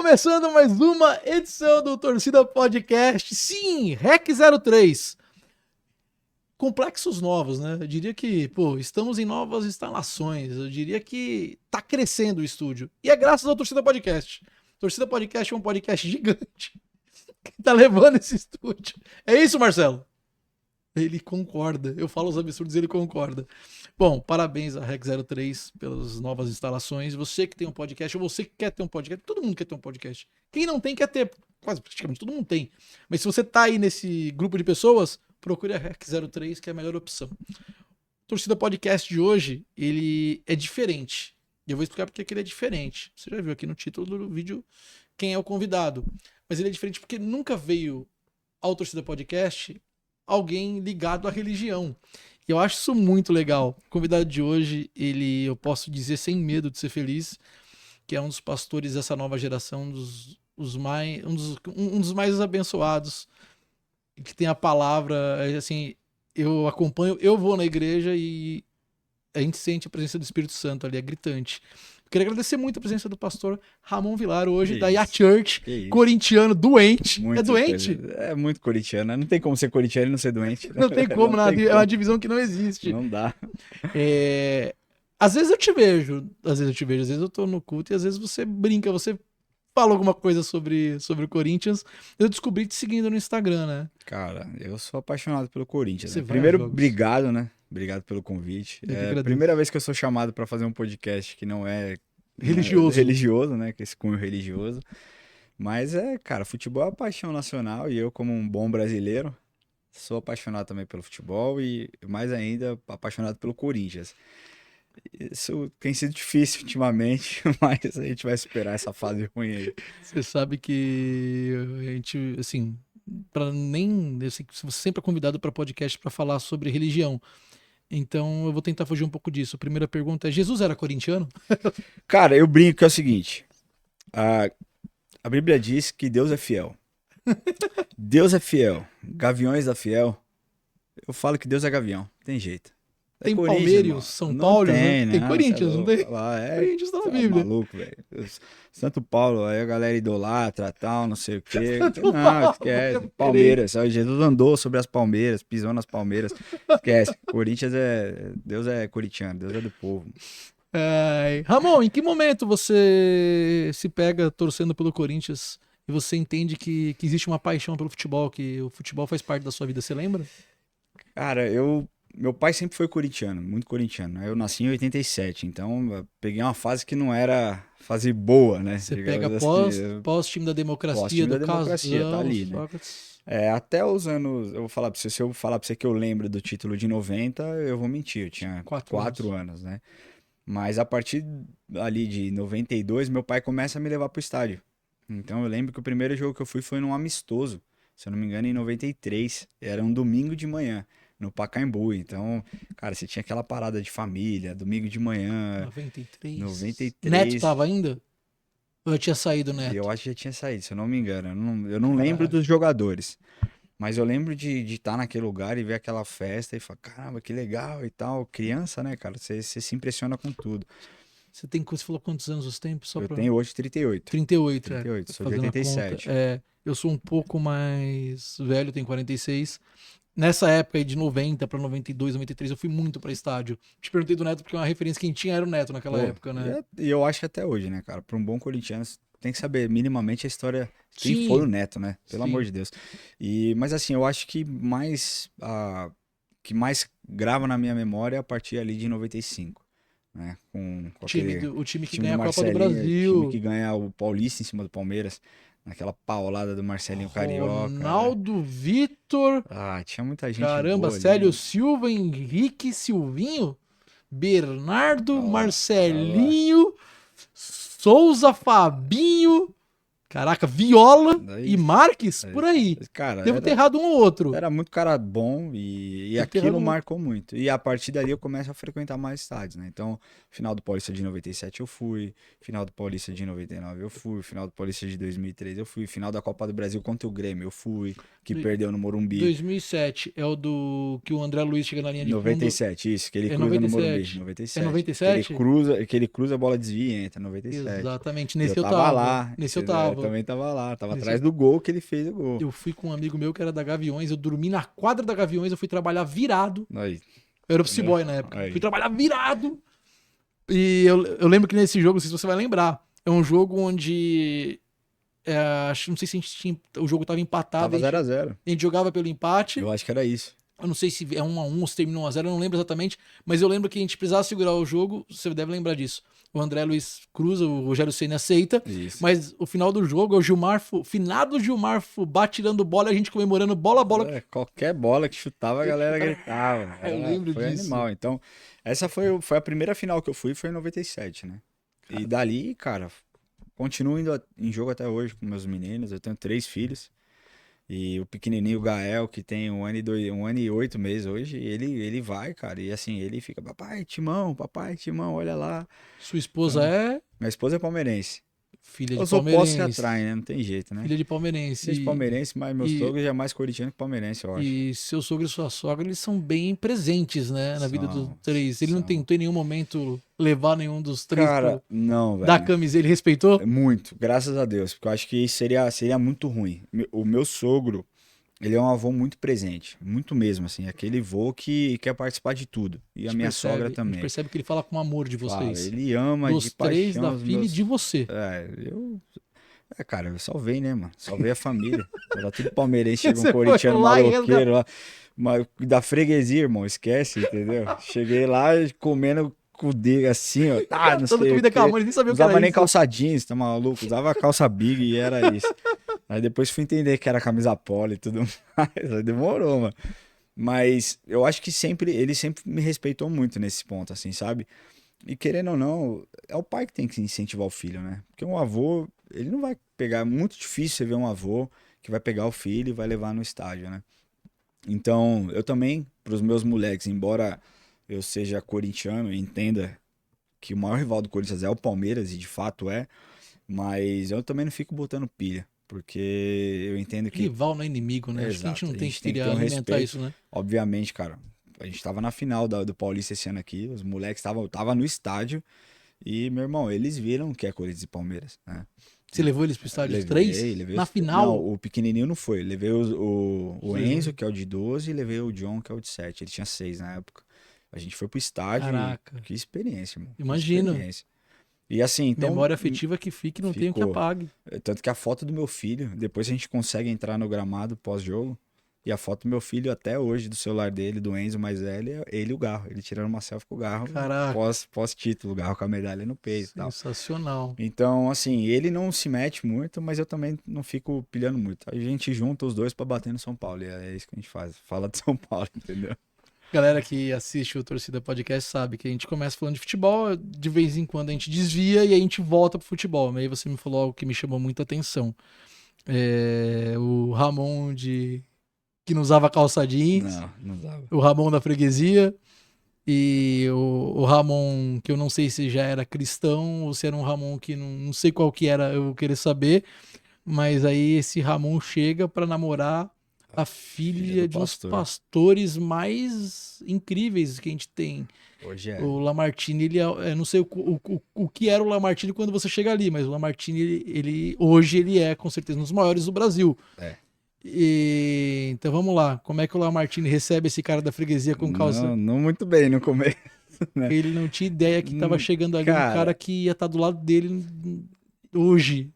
Começando mais uma edição do Torcida Podcast. Sim, REC 03. Complexos novos, né? Eu diria que, estamos em novas instalações. Eu diria que tá crescendo o estúdio. E é graças ao Torcida Podcast. Torcida Podcast é um podcast gigante que tá levando esse estúdio. É isso, Marcelo? Ele concorda. Eu falo os absurdos e ele concorda. Bom, parabéns à REC 03 pelas novas instalações. Você que tem um podcast, ou você que quer ter um podcast, todo mundo quer ter um podcast. Quem não tem, quer ter. Quase praticamente todo mundo tem. Mas se você tá aí nesse grupo de pessoas, procure a REC 03, que é a melhor opção. O Torcida Podcast de hoje, ele é diferente. E eu vou explicar porque que ele é diferente. Você já viu aqui no título do vídeo quem é o convidado. Mas ele é diferente porque nunca veio ao Torcida Podcast alguém ligado à religião. E eu acho isso muito legal. O convidado de hoje, eu posso dizer sem medo de ser feliz, que é um dos pastores dessa nova geração, um dos mais abençoados, que tem a palavra, assim, eu acompanho, eu vou na igreja e a gente sente a presença do Espírito Santo ali, é gritante. Eu queria agradecer muito a presença do pastor Ramon Vilar hoje, da IA Church, corintiano, doente. Muito é doente? É muito corintiano, né? Não tem como ser corintiano e não ser doente. Não tem como, é uma divisão que não existe. Não dá. Às vezes eu te vejo, às vezes eu tô no culto e às vezes você brinca, você fala alguma coisa sobre o Corinthians. Eu descobri te seguindo no Instagram, né? Cara, eu sou apaixonado pelo Corinthians. Você Né? Primeiro, obrigado, né? Obrigado pelo convite. É a primeira vez que eu sou chamado para fazer um podcast que não é religioso, né? Que esse cunho religioso. Mas cara, futebol é uma paixão nacional e eu, como um bom brasileiro, sou apaixonado também pelo futebol e, mais ainda, apaixonado pelo Corinthians. Isso tem sido difícil ultimamente, mas a gente vai superar essa fase ruim aí. Você sabe que a gente, assim, eu sei que você sempre é convidado para podcast para falar sobre religião. Então eu vou tentar fugir um pouco disso. A primeira pergunta é: Jesus era corintiano? Cara, eu brinco que é o seguinte: a Bíblia diz que Deus é fiel. Deus é fiel. Gaviões da fiel. Eu falo que Deus é gavião. Tem jeito. Tem Palmeiras, São Paulo, tem, né? Tem Corinthians, não tem? Corinthians tá na Bíblia. Maluco, velho. Santo Paulo, aí a galera idolatra, tal, não sei o quê. Não, esquece. Palmeiras, Jesus andou sobre as palmeiras, pisou nas palmeiras. Esquece. Corinthians Deus é corintiano, Deus é do povo. Ramon, em que momento você se pega torcendo pelo Corinthians e você entende que existe uma paixão pelo futebol, que o futebol faz parte da sua vida? Você lembra? Cara, meu pai sempre foi corintiano, muito corintiano. Eu nasci em 87, então eu peguei uma fase que não era fase boa, né? Você pega pós-time da democracia, pós-time da democracia, tá ali, né? Até os anos, eu vou falar pra você, se eu falar pra você que eu lembro do título de 90, eu vou mentir, eu tinha 4 anos, né? Mas a partir ali de 92, meu pai começa a me levar pro estádio. Então eu lembro que o primeiro jogo que eu fui foi num amistoso, se eu não me engano, em 93, era um domingo de manhã. No Pacaembu, então, cara, você tinha aquela parada de família, domingo de manhã. 93. Neto tava ainda? Ou eu tinha saído, Neto? Eu acho que já tinha saído, se eu não me engano. Eu não lembro dos jogadores. Mas eu lembro de estar naquele lugar e ver aquela festa e falar, caramba, que legal e tal. Criança, né, cara? Você se impressiona com tudo. Você falou quantos anos você tem? Eu tenho hoje 38. 38, sou de 87. Eu sou um pouco mais velho, tenho 46. Nessa época aí de 90 para 92, 93, eu fui muito pra estádio. Te perguntei do Neto porque uma referência quem tinha era o Neto naquela época, né? E eu acho que até hoje, né, cara? Pra um bom corintiano, tem que saber minimamente a história de quem foi o Neto, né? Pelo amor de Deus. Mas assim, eu acho que mais grava na minha memória é a partir ali de 95. Né? Com o time que ganha a Copa do Brasil. O time que ganha o Paulista em cima do Palmeiras. Naquela paulada do Marcelinho Carioca. Ronaldo, Vitor. Tinha muita gente. Caramba, Célio Silva, Henrique, Silvinho, Bernardo, Marcelinho, Souza, Fabinho. Caraca, Viola e Marques, por aí. Cara, devo ter errado um ou outro. Era muito cara bom e aquilo marcou muito. E a partir dali eu começo a frequentar mais estádios, né? Então, final do Paulista de 97 eu fui, final do Paulista de 99 eu fui, final do Paulista de 2003 eu fui, final da Copa do Brasil contra o Grêmio eu fui, que perdeu no Morumbi. 2007 é o do que o André Luiz chega na linha de 97, fundo. Isso, que ele cruza 97. No Morumbi. 97. É 97? Que ele cruza, a bola desvia e entra, 97. Exatamente, nesse eu tava lá. Nesse eu tava. Eu também tava lá, tava atrás do gol que ele fez o gol. Eu fui com um amigo meu que era da Gaviões, eu dormi na quadra da Gaviões, eu fui trabalhar virado. Aí. Eu era office boy na época. Aí. Fui trabalhar virado. E eu lembro que nesse jogo, não sei se você vai lembrar, é um jogo onde... não sei se a gente tinha, o jogo tava empatado. Tava 0x0. A gente jogava pelo empate. Eu acho que era isso. Eu não sei se é 1x1 ou se terminou 1x0, eu não lembro exatamente. Mas eu lembro que a gente precisava segurar o jogo, você deve lembrar disso. O André Luiz cruza, o Rogério Ceni aceita. Isso. Mas o final do jogo é o Gilmar, finado Gilmar Fubá tirando bola e a gente comemorando bola a bola. Qualquer bola que chutava, a galera gritava. Eu lembro foi disso. Animal. Então, essa foi a primeira final que eu fui, foi em 97, né? Cara. E dali, cara, continuo indo em jogo até hoje com meus meninos. Eu tenho 3 filhos. E o pequenininho Gael, que tem 1 ano e 8 meses hoje, ele vai, cara. E assim, ele fica, papai, Timão, olha lá. Sua esposa é? Minha esposa é palmeirense. Filha de palmeirense. Os opostos se atraem, né? Não tem jeito, né? Filha de palmeirense. Filha de palmeirense, mas meu sogro já é mais corintiano que palmeirense, eu acho. E seu sogro e sua sogra, eles são bem presentes, né? Na vida dos 3. Ele não tentou em nenhum momento levar nenhum dos 3 cara, não, velho. Da camisa. Ele respeitou? Muito, graças a Deus. Porque eu acho que isso seria muito ruim. O meu sogro, ele é um avô muito presente. Muito mesmo, assim. Aquele avô que quer participar de tudo. E a minha sogra também. A gente percebe que ele fala com amor de vocês. Fala, ele ama dos de paixão. Dos 3, da filha e de você. Cara, eu salvei, né, mano? Salvei a família. Era tudo palmeirense, chega um corintiano maloqueiro lá. Da freguesia, irmão, esquece, entendeu? Cheguei lá comendo com o dedo assim, ó. Não sei comida com a mãe, nem sabia o que era usava nem calça jeans, tá maluco? Usava calça big e era isso. Aí depois fui entender que era camisa polo e tudo mais. Aí demorou, mano. Mas eu acho que ele sempre me respeitou muito nesse ponto, assim, sabe? E querendo ou não, é o pai que tem que incentivar o filho, né? Porque um avô, ele não vai pegar... É muito difícil você ver um avô que vai pegar o filho e vai levar no estádio, né? Então, eu também, pros meus moleques, embora eu seja corintiano e entenda que o maior rival do Corinthians é o Palmeiras, e de fato é, mas eu também não fico botando pilha, porque eu entendo que... Rival não é inimigo, né? Acho que a gente não tem que alimentar isso, né? Obviamente, cara. A gente tava na final do Paulista esse ano aqui, os moleques tava no estádio e, meu irmão, eles viram que é Corinthians e Palmeiras, né? Você levou eles pro estádio de 3? Levei na final? Não, o pequenininho não foi. Levei o Enzo, que é o de 12, e levei o John, que é o de 7. Ele tinha 6 na época. A gente foi pro estádio. Caraca. Que experiência, mano. Imagina. Experiência. E assim, então... Memória afetiva que fique, não tem o que apague. Tanto que a foto do meu filho, depois a gente consegue entrar no gramado pós-jogo, e a foto do meu filho até hoje, do celular dele, do Enzo mais velho, é ele e o Garro. Ele tirando uma selfie com o Garro. Caraca. Pós-título, o Garro com a medalha no peito. Sensacional. Então, assim, ele não se mete muito, mas eu também não fico pilhando muito. A gente junta os dois pra bater no São Paulo. E é isso que a gente faz. Fala de São Paulo, entendeu? Galera que assiste o Torcida Podcast sabe que a gente começa falando de futebol, de vez em quando a gente desvia e a gente volta pro futebol. Aí você me falou algo que me chamou muita atenção. O Ramon que não usava calça jeans. Não usava. O Ramon da freguesia. E o Ramon, que eu não sei se já era cristão ou se era um Ramon que não sei qual que era, eu vou querer saber. Mas aí esse Ramon chega pra namorar a filha de um dos pastores mais incríveis que a gente tem. Hoje é. O Lamartine, ele não sei o que era o Lamartine quando você chega ali, mas o Lamartine, hoje ele é com certeza um dos maiores do Brasil. Então vamos lá, como é que o Lamartine recebe esse cara da freguesia com calça? Não muito bem no começo, né? Ele não tinha ideia que tava chegando ali um cara que ia estar do lado dele hoje.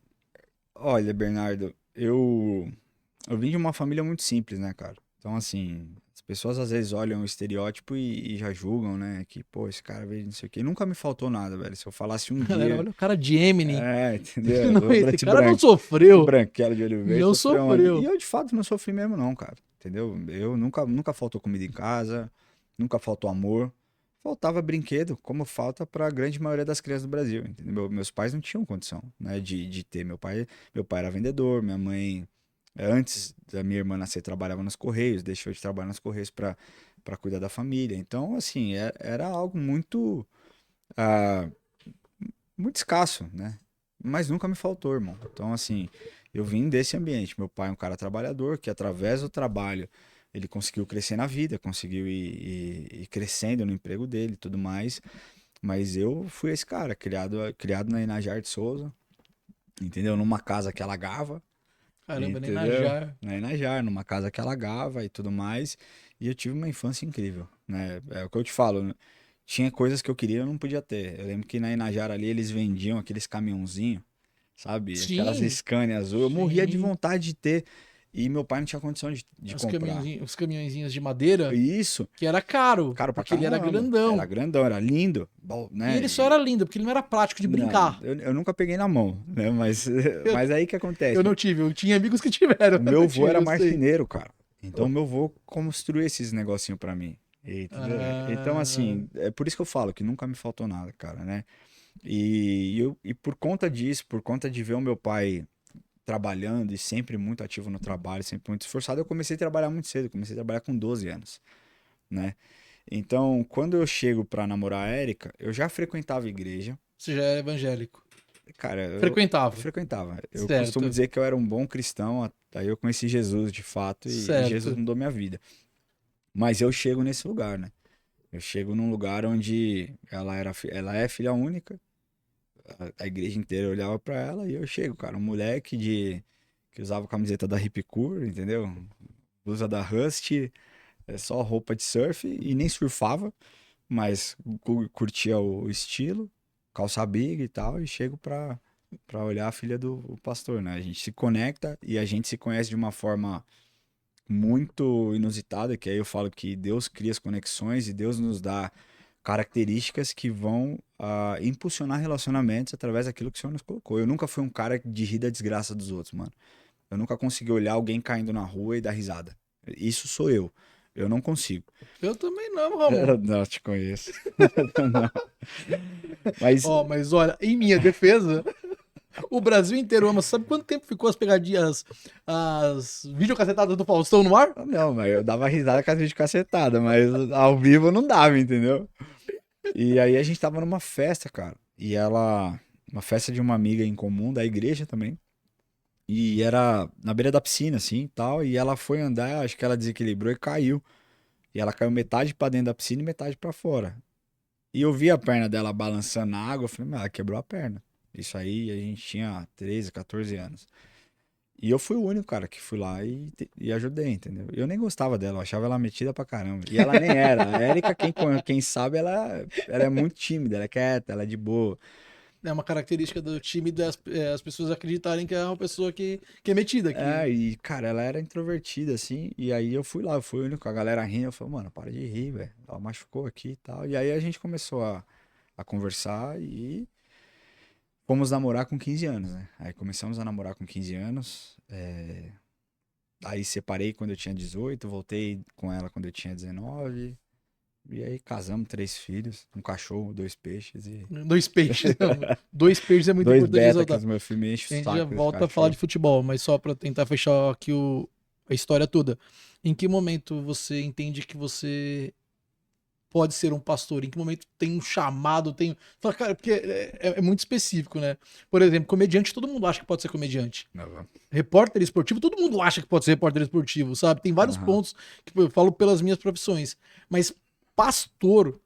Olha, Bernardo, eu vim de uma família muito simples, né, cara? Então, assim, as pessoas às vezes olham o estereótipo e já julgam, né? Que, pô, esse cara veio não sei o quê. Nunca me faltou nada, velho. Se eu falasse um Galera, dia... olha o cara de Eminem. Entendeu? Não, esse cara não sofreu. Branquelo de olho verde. Não sofreu. E eu, de fato, não sofri mesmo, não, cara. Entendeu? Eu nunca faltou comida em casa, nunca faltou amor. faltava brinquedo, como falta para a grande maioria das crianças do Brasil, entendeu? Meus pais não tinham condição, né, de ter. Meu pai era vendedor, minha mãe, antes da minha irmã nascer, trabalhava nos Correios, deixou de trabalhar nos Correios para cuidar da família. Então, assim, era algo muito, ah, muito escasso, né? Mas nunca me faltou, irmão. Então, assim, eu vim desse ambiente. Meu pai é um cara trabalhador que, através do trabalho, ele conseguiu crescer na vida, conseguiu ir crescendo no emprego dele e tudo mais. Mas eu fui esse cara, criado na Inajar de Souza, entendeu? Numa casa que alagava, Caramba, nem na entendeu? Jar. Na Inajar, numa casa que alagava e tudo mais. E eu tive uma infância incrível, né? É o que eu te falo, né? Tinha coisas que eu queria e eu não podia ter. Eu lembro que na Inajar ali eles vendiam aqueles caminhãozinhos, sabe? Aquelas Sim, Scania azul. Eu morria de sim. vontade de ter. E meu pai não tinha condição de comprar. Os caminhõezinhos de madeira, Isso, que era caro, caro pra porque ele era caramba. Era grandão. grandão, era lindo, E né? ele só era lindo, porque ele não era prático de Não, brincar. eu nunca peguei na mão, né? Mas, Eu, mas aí que eu acontece? não tive, eu tinha amigos que tiveram, O eu meu não avô tive, era eu sei. marceneiro, cara. Então meu avô construiu esses negocinhos pra mim. Entendeu? Então, Ah, assim, é por isso que eu falo que nunca me faltou nada, cara, né? E por conta disso, por conta de ver o meu pai trabalhando e sempre muito ativo no trabalho, sempre muito esforçado, eu comecei a trabalhar muito cedo, comecei a trabalhar com 12 anos, né? Então, quando eu chego pra namorar a Érica, eu já frequentava a igreja. você já é evangélico. Cara, eu Frequentava. frequentava. Eu costumo Certo, dizer que eu era um bom cristão, aí eu conheci Jesus de fato e Jesus certo. mudou minha vida. Mas eu chego nesse lugar, né? Eu chego num lugar onde ela é filha única, a igreja inteira olhava pra ela e eu chego, cara, um moleque que usava camiseta da Ripcur, entendeu? Blusa da Rust, só roupa de surf e nem surfava, mas curtia o estilo, calça big e tal, e chego pra olhar a filha do pastor, né? A gente se conecta e a gente se conhece de uma forma muito inusitada, que aí eu falo que Deus cria as conexões e Deus nos dá características que vão impulsionar relacionamentos através daquilo que o Senhor nos colocou. Eu nunca fui um cara de rir da desgraça dos outros, mano. Eu nunca consegui olhar alguém caindo na rua e dar risada. Isso sou eu. Eu não consigo. Eu também não, Ramon. Não, te conheço. Não. Mas, Ó, mas olha, em minha defesa, o Brasil inteiro ama. Sabe quanto tempo ficou as pegadinhas, as videocassetadas do Faustão no ar? não, mas eu dava risada com as vídeo cacetada, mas ao vivo não dava, entendeu? E aí a gente tava numa festa, cara. E ela. Uma festa de uma amiga em comum, da igreja também. E era na beira da piscina, assim, e tal. E ela foi andar, acho que ela desequilibrou e caiu. E ela caiu metade pra dentro da piscina e metade pra fora. E eu vi a perna dela balançando na água. Eu falei, mas ela quebrou a perna. Isso aí a gente tinha 13, 14 anos. E eu fui o único, cara, que fui lá e ajudei, entendeu? Eu nem gostava dela, eu achava ela metida pra caramba. E ela nem era. A Erika, quem sabe, ela é muito tímida, ela é quieta, ela é de boa. É uma característica do time as pessoas acreditarem que é uma pessoa que é metida, É, que e, cara, ela era introvertida, assim, e aí eu fui lá, eu fui o único, a galera rindo, eu falei, mano, para de rir, velho, ela machucou aqui e tal. E aí a gente começou a conversar e fomos namorar com 15 anos, né? Aí começamos a namorar com 15 anos, aí separei quando eu tinha 18, voltei com ela quando eu tinha 19, e aí casamos, 3 filhos, um cachorro, 2 peixes e... dois peixes, não, dois peixes é muito Dois importante beta que ressaltar. os meus filhos me enchem A o gente já saco desse volta a falar de cachorro. futebol, mas só pra tentar fechar aqui a história toda. Em que momento você entende que você pode ser um pastor? Em que momento tem um chamado, tem. Fala, cara, porque é muito específico, né? Por exemplo, comediante, todo mundo acha que pode ser comediante. Não, Repórter esportivo, todo mundo acha que pode ser repórter esportivo, sabe? Tem vários aham. pontos que eu falo pelas minhas profissões. Mas pastor,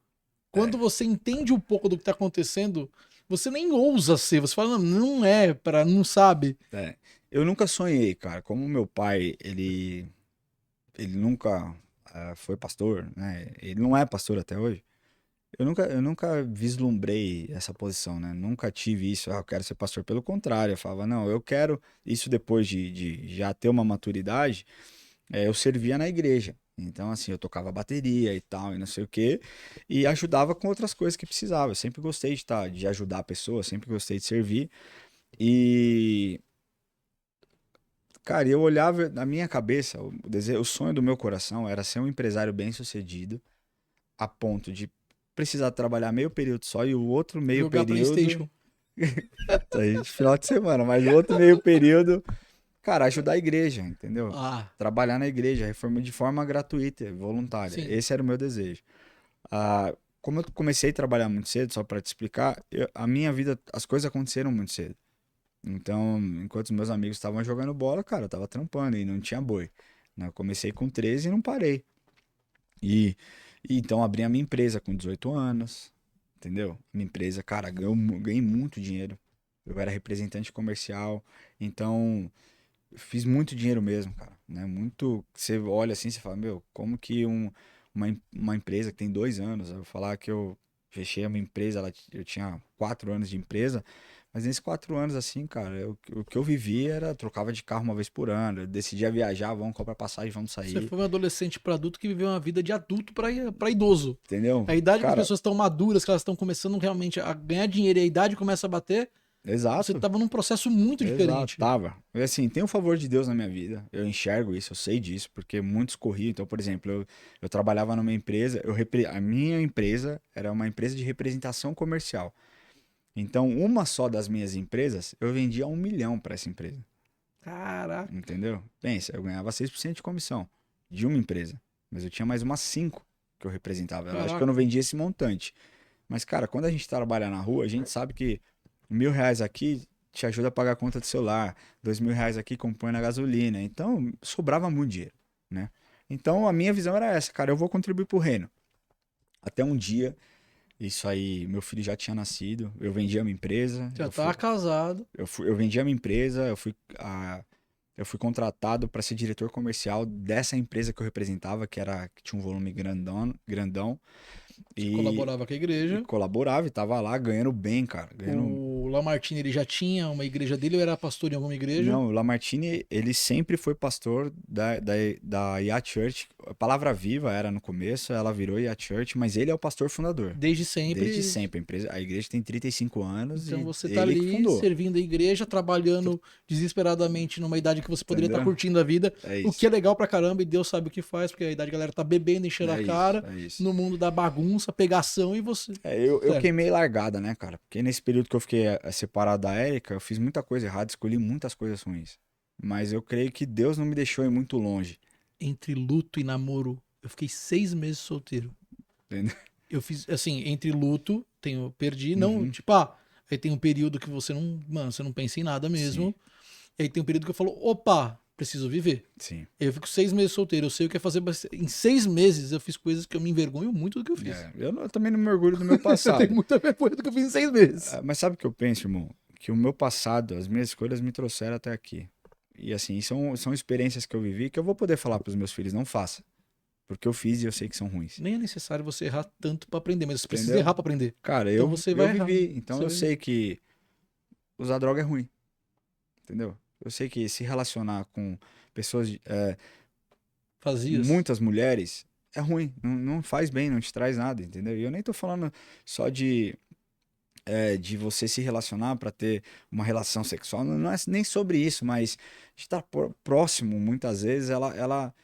quando É. você entende um pouco do que tá acontecendo, você nem ousa ser. Você fala, não, não é, para não sabe. É, eu nunca sonhei, cara. Como meu pai, ele nunca foi pastor, né? Ele não é pastor até hoje. Eu nunca vislumbrei essa posição, né? Nunca tive isso, eu quero ser pastor. Pelo contrário, eu falava, não, eu quero isso depois de já ter uma maturidade, eu servia na igreja. Então, assim, eu tocava bateria e tal, e não sei o quê, e ajudava com outras coisas que precisava. Eu sempre gostei de ajudar a pessoa, sempre gostei de servir. E cara, eu olhava na minha cabeça, o sonho do meu coração era ser um empresário bem-sucedido, a ponto de precisar trabalhar meio período só e o outro meio Jogar período... PlayStation. Aí, final de semana, mas o outro meio período, cara, ajudar a igreja, entendeu? Trabalhar na igreja, reforma de forma gratuita, voluntária. Sim. Esse era o meu desejo. Como eu comecei a trabalhar muito cedo, só para te explicar, a minha vida, as coisas aconteceram muito cedo. Então, enquanto os meus amigos estavam jogando bola, cara, eu tava trampando e não tinha boi. Né? Eu comecei com 13 e não parei. E então abri a minha empresa com 18 anos, entendeu? Minha empresa, cara, ganhei muito dinheiro. Eu era representante comercial, então fiz muito dinheiro mesmo, cara. Né? Muito. Você olha assim, você fala, meu, como que uma empresa que tem 2 anos, eu vou falar que eu fechei a minha empresa, eu tinha 4 anos de empresa, mas nesses 4 anos, assim, cara, o que eu vivi era trocava de carro uma vez por ano, eu decidia viajar, vamos comprar passagem, vamos Você sair. foi um adolescente para adulto que viveu uma vida de adulto para idoso. Entendeu? A idade que as Cara, pessoas estão maduras, que elas estão começando realmente a ganhar dinheiro e a idade começa a bater, você exato. estava num processo muito diferente. Tava. Assim, tem o favor de Deus na minha vida. Eu enxergo isso, eu sei disso, porque muitos corriam. Então, por exemplo, eu trabalhava numa empresa, a minha empresa era uma empresa de representação comercial. Então, uma só das minhas empresas, eu vendia 1 milhão para essa empresa. Caraca. Entendeu? Pensa, eu ganhava 6% de comissão de uma empresa. Mas eu tinha mais umas 5 que eu representava. Eu acho que eu não vendia esse montante. Mas, cara, quando a gente trabalha na rua, a gente sabe que R$ 1.000 aqui te ajuda a pagar a conta do celular, R$ 2.000 aqui compõe na gasolina. Então, sobrava muito dinheiro, né? Então, a minha visão era essa, cara, eu vou contribuir pro reino. Até um dia, isso aí, meu filho já tinha nascido, eu vendi a minha empresa. Já tava casado. Eu vendi a minha empresa, eu fui contratado para ser diretor comercial dessa empresa que eu representava, que tinha um volume grandão. Você colaborava com a igreja. Colaborava e tava lá ganhando bem, cara. O Lamartine, ele já tinha uma igreja dele ou era pastor em alguma igreja? Não, o Lamartine, ele sempre foi pastor da Yacht Church. A palavra viva era no começo, ela virou Yacht Church, mas ele é o pastor fundador. Desde sempre? Desde sempre. A igreja tem 35 anos então e você ele tá ali fundou. servindo a igreja, trabalhando desesperadamente numa idade que você poderia estar curtindo a vida. É o que é legal pra caramba e Deus sabe o que faz, porque a idade a galera tá bebendo, enchendo a cara, no mundo da bagunça, pegação e você... Eu queimei largada, né, cara? Porque nesse período que eu fiquei separado da Érica, eu fiz muita coisa errada, escolhi muitas coisas ruins. Mas eu creio que Deus não me deixou ir muito longe. Entre luto e namoro, eu fiquei 6 meses solteiro. Entendeu? Eu fiz, assim, entre luto, perdi, não, tipo, aí tem um período que você não, mano, você não pensa em nada mesmo. Sim. E aí tem um período que eu falo, opa, preciso viver. Sim. Eu fico 6 meses solteiro, eu sei o que é fazer. Em 6 meses eu fiz coisas que eu me envergonho muito do que eu fiz. Eu também não me orgulho do meu passado. Eu tenho muita vergonha do que eu fiz em 6 meses. Mas sabe o que eu penso, irmão? Que o meu passado, as minhas escolhas me trouxeram até aqui. E assim, são experiências que eu vivi que eu vou poder falar pros meus filhos, não faça. Porque eu fiz e eu sei que são ruins. Nem é necessário você errar tanto pra aprender, mas você precisa Entendeu? errar pra aprender. Cara, então eu você vai errar. vivi, então eu sei que usar droga é ruim. Entendeu? Eu sei que se relacionar com pessoas, muitas mulheres, é ruim. Não faz bem, não te traz nada, entendeu? E eu nem tô falando só de você se relacionar para ter uma relação sexual, não é nem sobre isso, mas estar próximo, muitas vezes, ela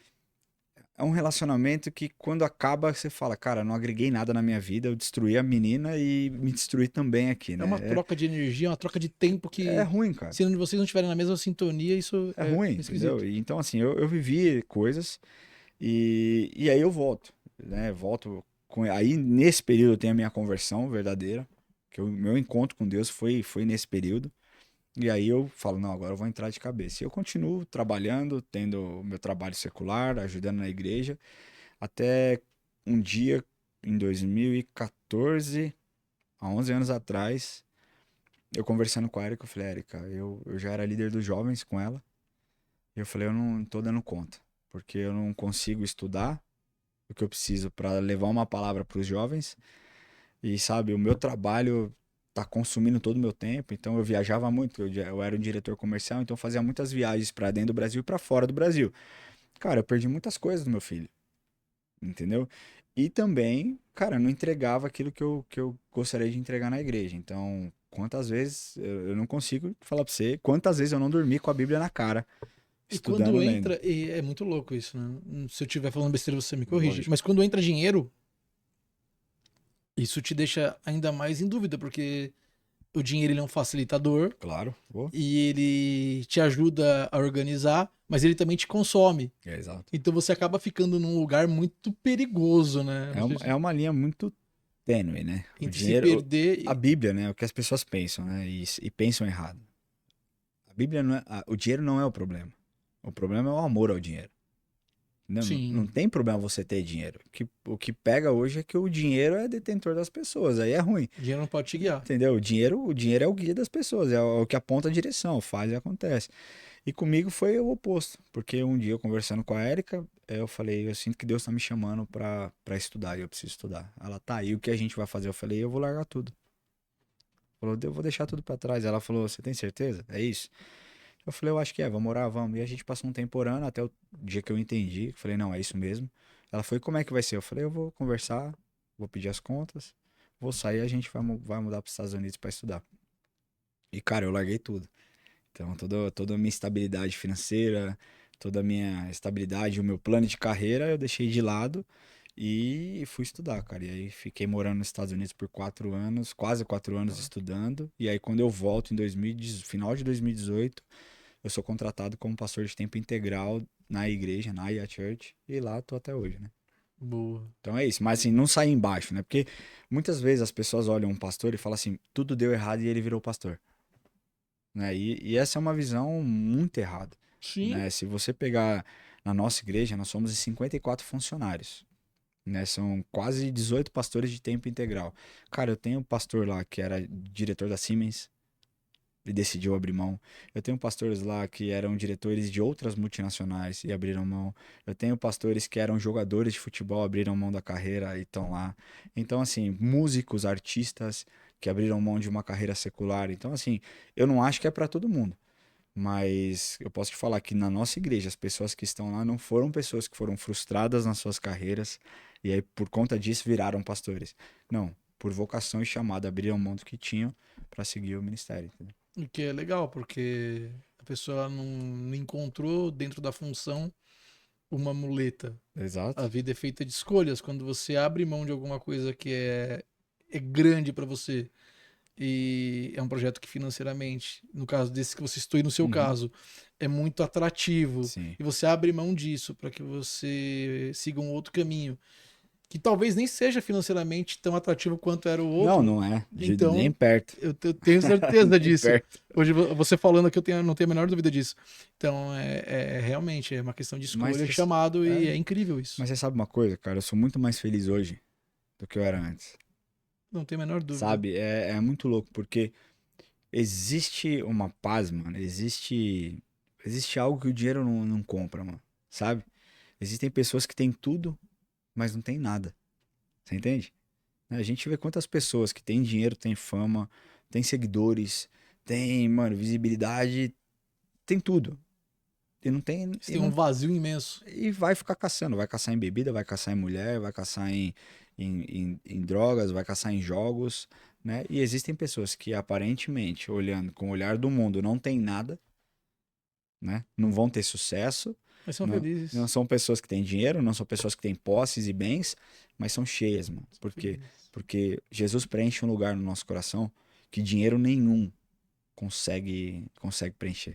é um relacionamento que quando acaba você fala, cara, não agreguei nada na minha vida, eu destruí a menina e me destruí também aqui, né? É uma troca de energia, uma troca de tempo que... É ruim, cara. Se vocês não estiverem na mesma sintonia, isso é ruim, entendeu? E, então, assim, eu vivi coisas e aí eu volto, né? Aí, nesse período, eu tenho a minha conversão verdadeira, que o meu encontro com Deus foi nesse período. E aí eu falo, não, agora eu vou entrar de cabeça. E eu continuo trabalhando, tendo o meu trabalho secular, ajudando na igreja, até um dia, em 2014, há 11 anos atrás, eu conversando com a Erika, eu falei, Erika, eu já era líder dos jovens com ela, e eu falei, eu não tô dando conta, porque eu não consigo estudar o que eu preciso para levar uma palavra para os jovens, e sabe, o meu trabalho tá consumindo todo o meu tempo, então eu viajava muito, eu era um diretor comercial, então eu fazia muitas viagens para dentro do Brasil e para fora do Brasil. Cara, eu perdi muitas coisas do meu filho, entendeu? E também, cara, eu não entregava aquilo que eu gostaria de entregar na igreja. Então, quantas vezes eu não consigo falar pra você, quantas vezes eu não dormi com a Bíblia na cara, estudando, e quando lendo. entra, e é muito louco isso, né? Se eu estiver falando besteira, você me corrige. Lógico. Mas quando entra dinheiro, Isso te deixa ainda mais em dúvida, porque o dinheiro ele é um facilitador. Claro. E ele te ajuda a organizar, mas ele também te consome. Exato. Então você acaba ficando num lugar muito perigoso, né? É uma linha muito tênue, né? O Entre dinheiro, se perder... a Bíblia, né? O que as pessoas pensam, né? E pensam errado. A Bíblia não é, o dinheiro não é o problema. O problema é o amor ao dinheiro. Não tem problema você ter dinheiro. O que pega hoje é que o dinheiro é detentor das pessoas. Aí é ruim. O dinheiro não pode te guiar. Entendeu? O dinheiro é o guia das pessoas. É o que aponta a direção, faz e acontece. E comigo foi o oposto. Porque um dia eu conversando com a Érica, eu falei, eu sinto que Deus tá me chamando pra estudar e eu preciso estudar. Ela, tá, e o que a gente vai fazer? Eu falei, eu vou largar tudo. Falou, eu vou deixar tudo pra trás. Ela falou, você tem certeza? É isso? Eu falei, eu acho que é, vamos orar, vamos. E a gente passou um tempo orando até o dia que eu entendi. Eu falei, não, é isso mesmo. Ela foi, como é que vai ser? Eu falei, eu vou conversar, vou pedir as contas, vou sair e a gente vai mudar para os Estados Unidos para estudar. E, cara, eu larguei tudo. Então, toda a minha estabilidade financeira, toda a minha estabilidade, o meu plano de carreira, eu deixei de lado e fui estudar, cara. E aí fiquei morando nos Estados Unidos por 4 anos, quase 4 anos estudando. E aí quando eu volto final de 2018, eu sou contratado como pastor de tempo integral na igreja, na IA Church, e lá tô até hoje, né? Boa. Então é isso, mas assim, não sair embaixo, né? Porque muitas vezes as pessoas olham um pastor e falam assim, tudo deu errado e ele virou pastor. Né? E essa é uma visão muito errada. Sim. Né? Se você pegar na nossa igreja, nós somos 54 funcionários. Né? São quase 18 pastores de tempo integral. Cara, eu tenho um pastor lá que era diretor da Siemens e decidiu abrir mão. Eu tenho pastores lá que eram diretores de outras multinacionais e abriram mão. Eu tenho pastores que eram jogadores de futebol, abriram mão da carreira e estão lá. Então, assim, músicos, artistas que abriram mão de uma carreira secular. Então, assim, eu não acho que é para todo mundo. Mas eu posso te falar que na nossa igreja, as pessoas que estão lá não foram pessoas que foram frustradas nas suas carreiras e aí por conta disso viraram pastores. Não, por vocação e chamada abriram mão do que tinham para seguir o ministério. Entendeu? O que é legal, porque a pessoa não encontrou dentro da função uma muleta. Exato. A vida é feita de escolhas. Quando você abre mão de alguma coisa que é grande para você e é um projeto que financeiramente, no caso desse que você citou e no seu caso, é muito atrativo. Sim. E você abre mão disso para que você siga um outro caminho que talvez nem seja financeiramente tão atrativo quanto era o outro. Não é. Então, nem perto. Eu tenho certeza disso. Perto. Hoje você falando aqui, eu não tenho a menor dúvida disso. Então, realmente é uma questão de escolha, chamado, e é incrível isso. Mas você sabe uma coisa, cara? Eu sou muito mais feliz hoje do que eu era antes. Não tenho a menor dúvida. Sabe? É muito louco, porque existe uma paz, mano. Existe algo que o dinheiro não compra, mano. Sabe? Existem pessoas que têm tudo, mas não tem nada. Você entende? A gente vê quantas pessoas que têm dinheiro, têm fama, têm seguidores, têm, mano, visibilidade, tem tudo. E não tem. Tem um vazio imenso. E vai ficar caçando. Vai caçar em bebida, vai caçar em mulher, vai caçar em drogas, vai caçar em jogos, né? E existem pessoas que aparentemente, olhando com o olhar do mundo, não tem nada, né? Não vão ter sucesso. Mas são felizes. Não são pessoas que têm dinheiro, não são pessoas que têm posses e bens, mas são cheias, mano. Por quê? Porque Jesus preenche um lugar no nosso coração que dinheiro nenhum consegue preencher.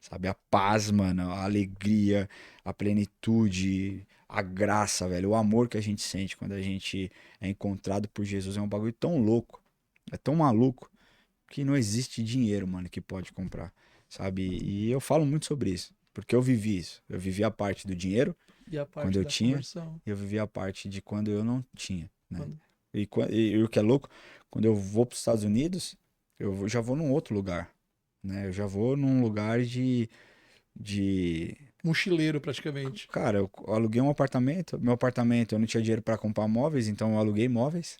Sabe? A paz, mano, a alegria, a plenitude, a graça, velho. O amor que a gente sente quando a gente é encontrado por Jesus é um bagulho tão louco, é tão maluco, que não existe dinheiro, mano, que pode comprar, sabe? E eu falo muito sobre isso. Porque eu vivi isso. Eu vivi a parte do dinheiro e a parte quando eu da tinha. conversão. E eu vivi a parte de quando eu não tinha. Né? E o que é louco, quando eu vou para os Estados Unidos, eu já vou num outro lugar. Né? Eu já vou num lugar de. Mochileiro, praticamente. Cara, eu aluguei um apartamento. Meu apartamento, eu não tinha dinheiro para comprar móveis, então eu aluguei móveis.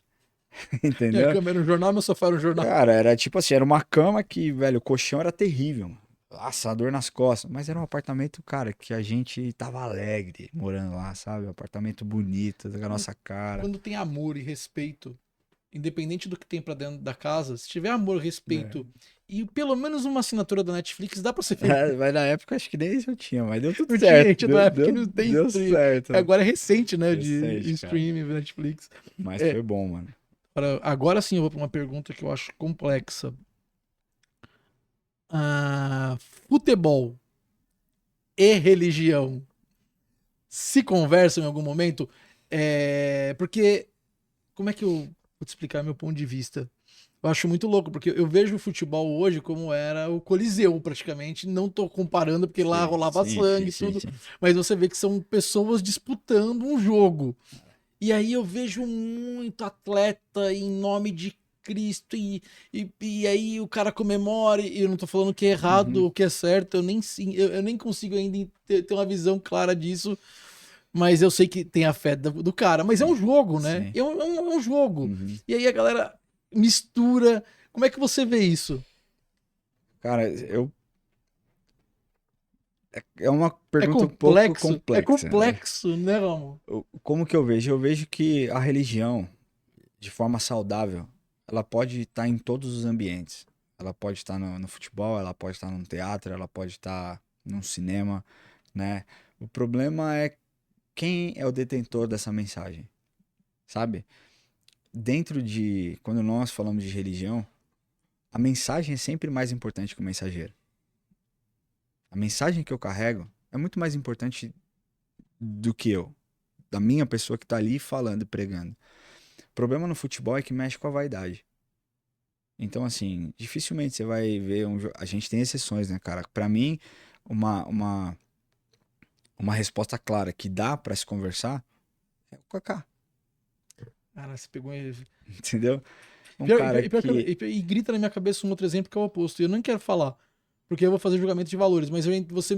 Entendeu? Minha cama era um jornal, meu sofá era um jornal. Cara, era tipo assim, era uma cama que, velho, o colchão era terrível, mano. Nossa, dor nas costas. Mas era um apartamento, cara, que a gente tava alegre morando lá, sabe? Um apartamento bonito, com a nossa cara. Quando tem amor e respeito, independente do que tem pra dentro da casa, se tiver amor, respeito e pelo menos uma assinatura da Netflix, dá pra ser feliz. Mas na época acho que nem isso eu tinha, mas deu tudo certo. Na época não tem deu certo. Agora é recente, né? Recente, de streaming, Netflix. Mas foi bom, mano. Agora sim eu vou para uma pergunta que eu acho complexa. Futebol e religião se conversam em algum momento? Porque, como é que eu vou te explicar meu ponto de vista? Eu acho muito louco, porque eu vejo o futebol hoje como era o Coliseu, praticamente. Não tô comparando, porque lá rolava sangue e tudo. Sim. Mas você vê que são pessoas disputando um jogo. E aí eu vejo muito atleta em nome de Cristo, e aí o cara comemora, e eu não tô falando que é errado ou que é certo, eu nem consigo ainda ter uma visão clara disso, mas eu sei que tem a fé do cara. Mas é um jogo, né? É um jogo. E aí a galera mistura. Como é que você vê isso? Cara, é uma pergunta um pouco complexa. É complexo, né, Ramon? Como que eu vejo? Eu vejo que a religião, de forma saudável, ela pode estar em todos os ambientes. Ela pode estar no futebol, ela pode estar no teatro, ela pode estar num cinema, né? O problema é quem é o detentor dessa mensagem, sabe? Quando nós falamos de religião, a mensagem é sempre mais importante que o mensageiro. A mensagem que eu carrego é muito mais importante do que da minha pessoa que está ali falando e pregando. O problema no futebol é que mexe com a vaidade. Então, assim, dificilmente você vai ver a gente tem exceções, né, cara? Pra mim, uma resposta clara que dá pra se conversar é o Kaká. Cara, você pegou ele. Entendeu? Cara e grita na minha cabeça um outro exemplo que é o oposto. Eu não quero falar, porque eu vou fazer julgamento de valores, mas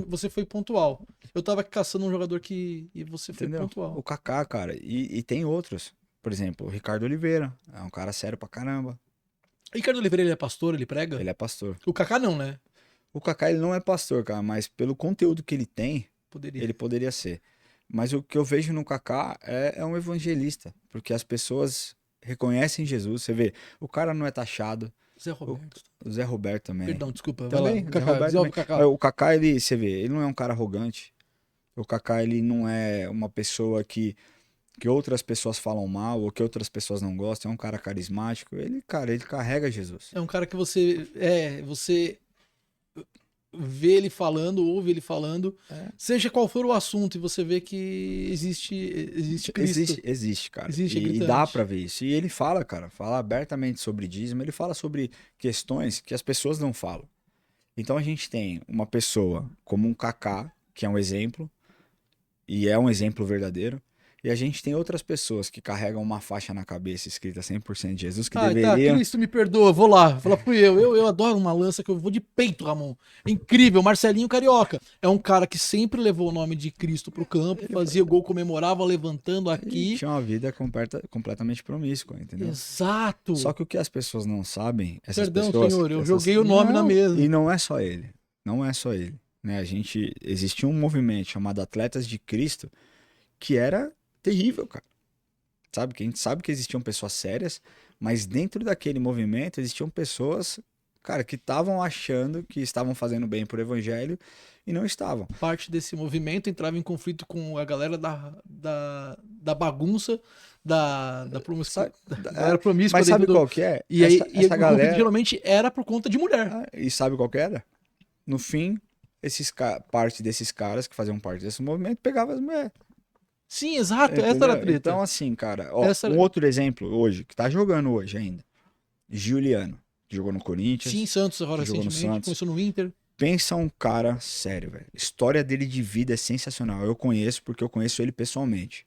você foi pontual. Eu tava caçando um jogador e você foi pontual. O Kaká, cara, e tem outros. Por exemplo, o Ricardo Oliveira, é um cara sério pra caramba. Ricardo Oliveira, ele é pastor, ele prega? Ele é pastor. O Kaká não, né? O Kaká, ele não é pastor, cara, mas pelo conteúdo que ele tem, ele poderia ser. Mas o que eu vejo no Kaká é um evangelista, porque as pessoas reconhecem Jesus. Você vê, o cara não é taxado. Zé Roberto. O Zé Roberto também. Perdão, desculpa. Também, vai lá. Kaká, também. O Kaká, você vê, ele não é um cara arrogante. O Kaká, ele não é uma pessoa que outras pessoas falam mal ou que outras pessoas não gostam. É um cara carismático. Ele carrega Jesus. É um cara que você vê ele falando, ouve ele falando, seja qual for o assunto, e você vê que existe Cristo. Existe, cara. E dá pra ver isso. E ele fala, cara, fala abertamente sobre dízimo, ele fala sobre questões que as pessoas não falam. Então a gente tem uma pessoa como um Kaká, que é um exemplo, e é um exemplo verdadeiro, e a gente tem outras pessoas que carregam uma faixa na cabeça escrita 100% de Jesus, que deveriam... Cristo me perdoa, vou lá. Fala, fui eu. Eu adoro uma lança que eu vou de peito, Ramon. É incrível, Marcelinho Carioca. É um cara que sempre levou o nome de Cristo pro campo, fazia gol, comemorava, levantando aqui. Ele tinha uma vida completamente promíscua, entendeu? Exato. Só que o que as pessoas não sabem... Perdão, senhor, eu joguei o nome na mesa. E não é só ele. Não é só ele. Né? Existia um movimento chamado Atletas de Cristo que era terrível, cara. Sabe? Que a gente sabe que existiam pessoas sérias, mas dentro daquele movimento existiam pessoas, cara, que estavam achando que estavam fazendo bem por evangelho e não estavam. Parte desse movimento entrava em conflito com a galera da bagunça, da promíscua. Mas sabe qual que é? E aí, essa galera geralmente era por conta de mulher. E sabe qual que era? No fim, parte desses caras que faziam parte desse movimento pegavam as mulheres. Sim, exato, essa era a treta. Então, assim, cara, outro exemplo hoje, que tá jogando hoje ainda. Giuliano, que jogou no Corinthians. Sim, Santos agora recentemente, começou no Inter. Pensa um cara sério, velho. A história dele de vida é sensacional. Eu conheço porque eu conheço ele pessoalmente.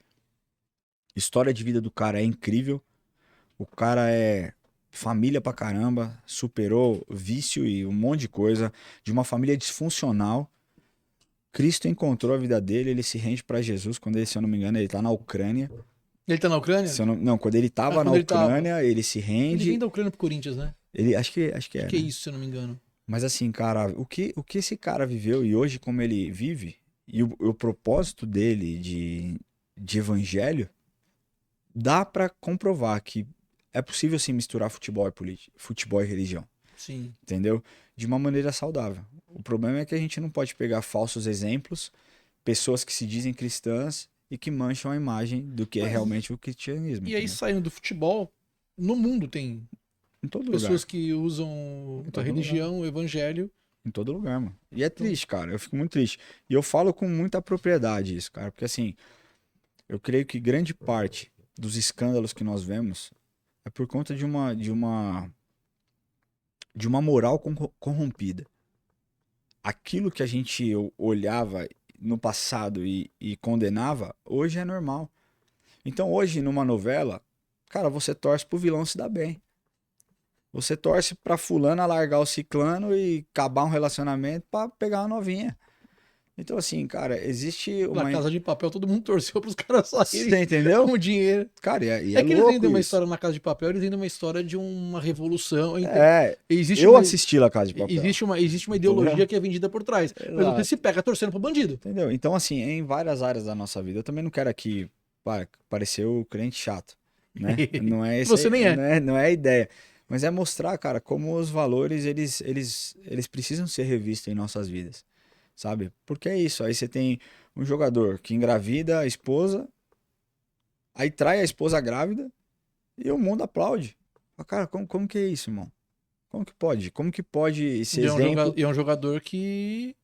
História de vida do cara é incrível. O cara é família pra caramba, superou vício e um monte de coisa, de uma família disfuncional. Cristo encontrou a vida dele, ele se rende pra Jesus quando ele, se eu não me engano, ele tá na Ucrânia. Ele tá na Ucrânia? Não, quando ele tava na Ucrânia, ele se rende. Ele vem da Ucrânia pro Corinthians, né? Acho que é. Acho que é isso, se eu não me engano. Mas assim, cara, o que esse cara viveu e hoje como ele vive, e o propósito dele de evangelho, dá pra comprovar que é possível sim misturar futebol e religião. Sim. Entendeu? De uma maneira saudável. O problema é que a gente não pode pegar falsos exemplos, pessoas que se dizem cristãs e que mancham a imagem do que é realmente o cristianismo. E aí, saindo do futebol, no mundo tem Em todo pessoas lugar. que usam a religião, o evangelho. Em todo lugar, mano. E é triste, cara. Eu fico muito triste. E eu falo com muita propriedade isso, cara. Porque assim, eu creio que grande parte dos escândalos que nós vemos é por conta de uma moral corrompida. Aquilo que a gente olhava no passado e condenava, hoje é normal. Então hoje, numa novela, cara, você torce pro vilão se dar bem. Você torce pra fulano largar o ciclano e acabar um relacionamento pra pegar uma novinha. Então, assim, cara, existe Na uma. Casa de Papel, todo mundo torceu pros caras saírem Você entendeu? com dinheiro. Cara, e É é que eles louco vendem uma isso. história na Casa de Papel, eles vendem uma história de uma revolução. Existe Eu uma, assisti La Casa de Papel. existe uma ideologia que é vendida por trás. Mas você Exato. se pega torcendo pro bandido. Entendeu? Então, assim, em várias áreas da nossa vida, eu também não quero aqui parecer o crente chato, né? Não é esse, Você nem é. não é a ideia. Mas é mostrar, cara, como os valores, eles precisam ser revistos em nossas vidas, sabe? Porque é isso, aí você tem um jogador que engravida a esposa, aí trai a esposa grávida e o mundo aplaude. Fala, cara, como que é isso, irmão? Como que pode? Como que pode esse exemplo E é um jogador que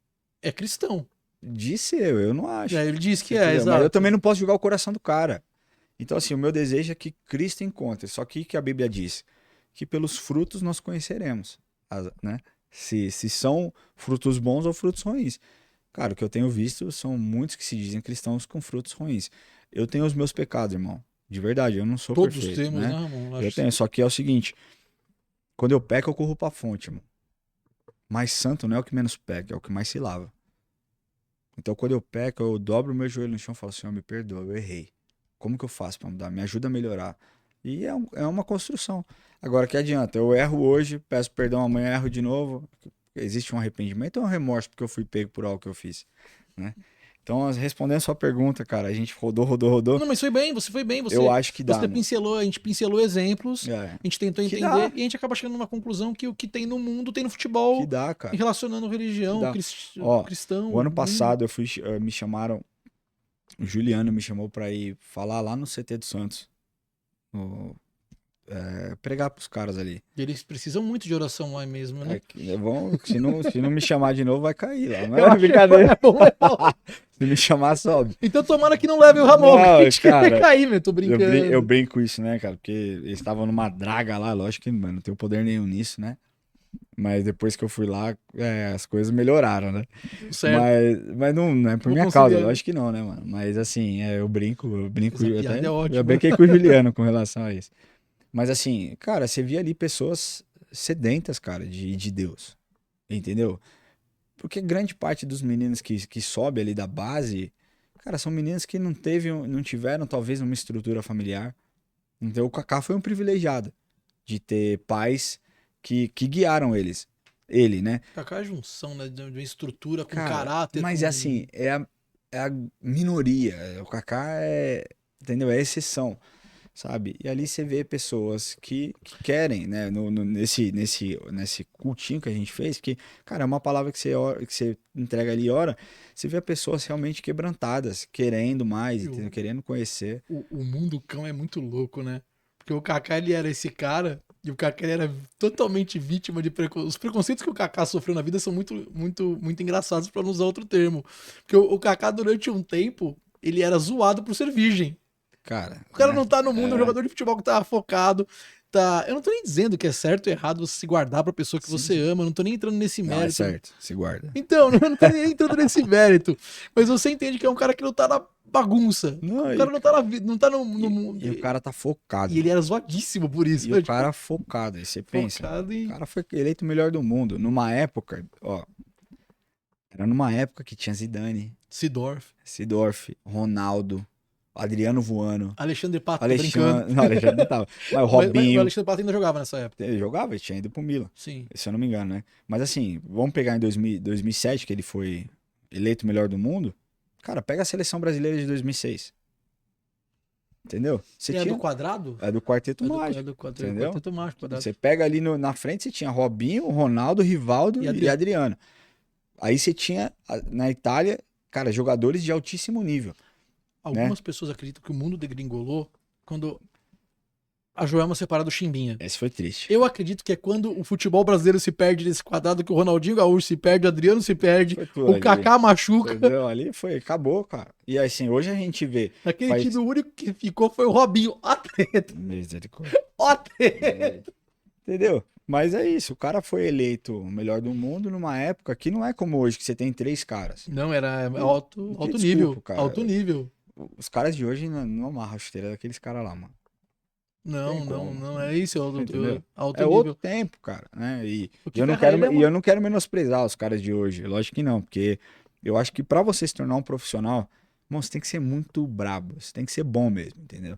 é cristão. de ser? Eu não acho. Ele diz que Você entendeu? Mas eu exato. também não posso julgar o coração do cara. Então, assim, o meu desejo é que Cristo encontre. Só que a Bíblia diz que pelos frutos nós conheceremos, né? Se são frutos bons ou frutos ruins. Cara, o que eu tenho visto são muitos que se dizem cristãos com frutos ruins. Eu tenho os meus pecados, irmão. De verdade, eu não sou Todos perfeito, temos, né? né, irmão? Eu tenho, só que é o seguinte, quando eu peco, eu corro pra fonte, irmão. Mas santo não é o que menos peca, é o que mais se lava. Então, quando eu peco, eu dobro o meu joelho no chão e falo, Senhor, me perdoa, eu errei. Como que eu faço pra mudar? Me ajuda a melhorar. E é uma construção. Agora, que adianta? Eu erro hoje, peço perdão amanhã, erro de novo. Existe um arrependimento ou um remorso porque eu fui pego por algo que eu fiz, né? Então, respondendo a sua pergunta, cara, a gente rodou. Não, mas foi bem, você foi bem. Eu acho que dá, Você mano. pincelou, a gente pincelou exemplos, É. a gente tentou Que entender dá. e a gente acaba chegando numa conclusão que o que tem no mundo tem no futebol, Que dá, e cara. relacionando Que religião, dá. Ó, cristão. o ano passado eu fui, me chamaram, o Juliano me chamou pra ir falar lá no CT do Santos. Pregar pros caras ali. Eles precisam muito de oração lá mesmo, né? Se não me chamar de novo, vai cair lá. Não é brincadeira. Se me chamar, sobe. Então tomara que não leve o Ramon, Não, a gente cara, vai cair, meu, tô brincando. Eu brinco isso, né, cara? Porque eles estavam numa draga lá, lógico que, mano, não tenho poder nenhum nisso, né? Mas depois que eu fui lá, as coisas melhoraram, né? Certo. Mas não é por minha causa, lógico que não, né, mano? Mas assim, eu brinco eu brinquei com o Juliano com relação a isso. Mas assim, cara, você via ali pessoas sedentas, cara, de Deus. Entendeu? Porque grande parte dos meninos que sobe ali da base, cara, são meninos que não tiveram talvez uma estrutura familiar. Então o Kaká foi um privilegiado de ter pais que guiaram ele, né? Kaká é a junção, né, de uma estrutura com Cara, caráter. mas com... assim, é a minoria. O Kaká entendeu? É a exceção. Sabe? E ali você vê pessoas que querem, né? Nesse cultinho que a gente fez, que, cara, é uma palavra que você entrega ali e ora, você vê pessoas realmente quebrantadas, querendo mais, querendo conhecer. O mundo cão é muito louco, né? Porque o Kaká, ele era esse cara, e o Kaká ele era totalmente vítima de preconceitos. Os preconceitos que o Kaká sofreu na vida são muito, muito, muito engraçados, para não usar outro termo. Porque o Kaká, durante um tempo, ele era zoado por ser virgem. Cara, o cara não tá no mundo, é um jogador de futebol que tá focado. Eu não tô nem dizendo que é certo ou errado você se guardar pra pessoa que você ama, não tô nem entrando nesse mérito. Não, é certo, se guarda. Então, eu não tô nem entrando nesse mérito. Mas você entende que é um cara que não tá na bagunça. O cara não tá na vida, não tá no mundo. E o cara tá focado. E ele era zoadíssimo por isso. E o cara focado, aí você pensa. O cara foi eleito o melhor do mundo. Numa época, ó. Era numa época que tinha Zidane. Sidorf, Ronaldo. Adriano voando. Alexandre Pato, brincando. Não, Alexandre não tava. Mas o Robinho. Mas o Alexandre Pato ainda jogava nessa época. Ele jogava, ele tinha ido pro Milan. Sim. Se eu não me engano, né? Mas assim, vamos pegar em 2007, que ele foi eleito o melhor do mundo. Cara, pega a seleção brasileira de 2006. Entendeu? É do Quadrado? É do Quarteto Mágico. Entendeu? Quarteto Mágico, Quadrado. Você pega ali na frente, você tinha Robinho, Ronaldo, Rivaldo e Adriano. Aí você tinha, na Itália, cara, jogadores de altíssimo nível. Algumas pessoas acreditam que o mundo degringolou quando a Joelma separar do Chimbinha. Esse foi triste. Eu acredito que é quando o futebol brasileiro se perde nesse quadrado, que o Ronaldinho Gaúcho se perde, o Adriano se perde, o Kaká machuca. Entendeu? Ali acabou, cara. E assim, hoje a gente vê... Naquele time, o único que ficou foi o Robinho. Ó treta. Misericórdia. Ó treta. Entendeu? Mas é isso, o cara foi eleito o melhor do mundo numa época que não é como hoje, que você tem 3 caras. Não, era alto nível. Cara. Alto nível. Os caras de hoje não amarram a chuteira daqueles caras lá, mano. Não, é isso, alto nível. Outro tempo, cara, né? E eu não quero menosprezar os caras de hoje, lógico que não, porque eu acho que pra você se tornar um profissional, mano, você tem que ser muito brabo, você tem que ser bom mesmo, entendeu?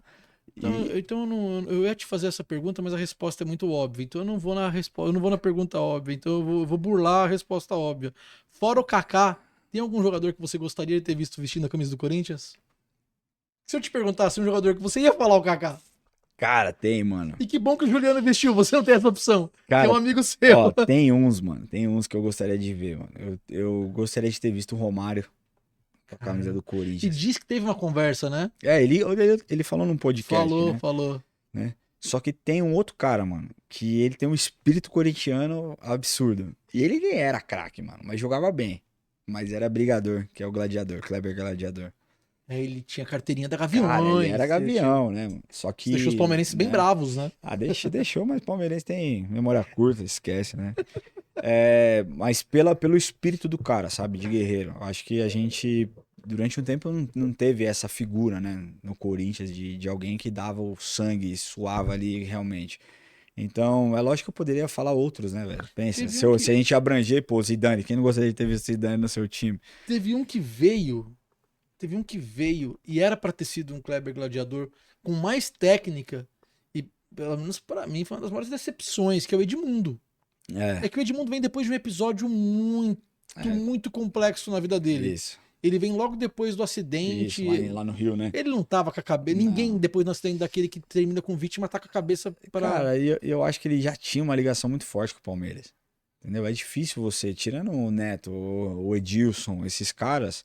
Então eu ia te fazer essa pergunta, mas a resposta é muito óbvia. Então eu não vou na pergunta óbvia. Então eu vou burlar a resposta óbvia. Fora o Kaká, tem algum jogador que você gostaria de ter visto vestindo a camisa do Corinthians? Se eu te perguntasse um jogador que você ia falar o Kaká. Cara, tem, mano. E que bom que o Juliano vestiu, você não tem essa opção. Cara, que é um amigo seu. Ó, tem uns, mano. Tem uns que eu gostaria de ver, mano. Eu gostaria de ter visto o Romário com a camisa do Corinthians. E diz que teve uma conversa, né? Ele falou num podcast, Falou. Né? Só que tem um outro cara, mano, que ele tem um espírito corintiano absurdo. E ele nem era craque, mano, mas jogava bem. Mas era brigador, que é o Gladiador, Kleber Gladiador. Ele tinha carteirinha da Gaviões. Cara, ele era Gavião, né? Só que... Deixou os palmeirenses bem bravos, né? Deixou, mas o palmeirense tem memória curta, esquece, né? Mas pelo espírito do cara, sabe? De guerreiro. Acho que a gente, durante um tempo, não teve essa figura, né? No Corinthians, de alguém que dava o sangue, suava ali realmente. Então, é lógico que eu poderia falar outros, né, velho? Pensa, se a gente abranger, pô, Zidane, quem não gostaria de ter visto Zidane no seu time? Teve um que veio e era pra ter sido um Kleber Gladiador com mais técnica e, pelo menos pra mim, foi uma das maiores decepções, que é o Edmundo. É que o Edmundo vem depois de um episódio muito complexo na vida dele. Isso. Ele vem logo depois do acidente. Isso, lá no Rio, né? Ele não tava com a cabeça. Ninguém depois do acidente daquele que termina com vítima tá com a cabeça para. Cara, eu acho que ele já tinha uma ligação muito forte com o Palmeiras. Entendeu? É difícil você, tirando o Neto, o Edilson, esses caras,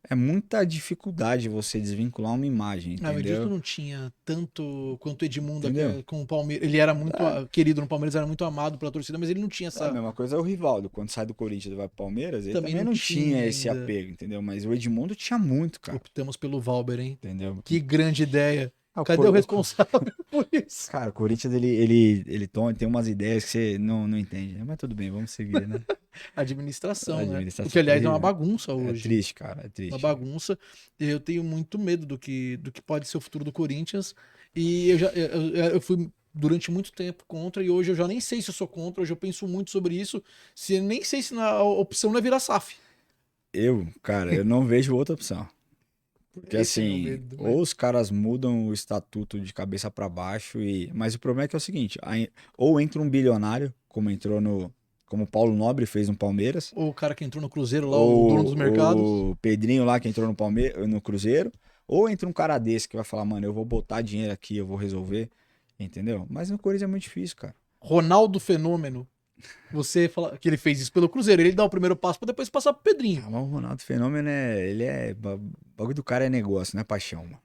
é muita dificuldade você desvincular uma imagem, entendeu? O Edilson não tinha tanto quanto o Edmundo com o Palmeiras. Ele era muito querido no Palmeiras, era muito amado pela torcida, mas ele não tinha essa... A mesma coisa é o Rivaldo. Quando sai do Corinthians e vai pro Palmeiras, ele também não tinha esse apego, entendeu? Mas o Edmundo tinha muito, cara. Optamos pelo Valber, hein? Entendeu? Que grande ideia. Cadê o responsável por isso? Cara, o Corinthians, ele tem umas ideias que você não entende. Mas tudo bem, vamos seguir, né? Administração, né? O que, aliás, é uma bagunça hoje. É triste, cara, é triste. Uma bagunça. Eu tenho muito medo do que pode ser o futuro do Corinthians. E eu fui durante muito tempo contra, e hoje eu já nem sei se eu sou contra, hoje eu penso muito sobre isso. Nem sei se a opção não é virar SAF. Cara, eu não vejo outra opção. Porque assim, ou os caras mudam o estatuto de cabeça pra baixo, mas o problema é que é o seguinte, ou entra um bilionário, como o Paulo Nobre fez no Palmeiras. Ou o cara que entrou no Cruzeiro lá, o dono dos mercados. O Pedrinho lá que entrou no Cruzeiro. Ou entra um cara desse que vai falar, mano, eu vou botar dinheiro aqui, eu vou resolver. Entendeu? Mas no Corinthians é muito difícil, cara. Ronaldo Fenômeno. Você fala que ele fez isso pelo Cruzeiro, ele dá o primeiro passo pra depois passar pro Pedrinho. Mas o Ronaldo Fenômeno o bagulho do cara é negócio, não é paixão, mano.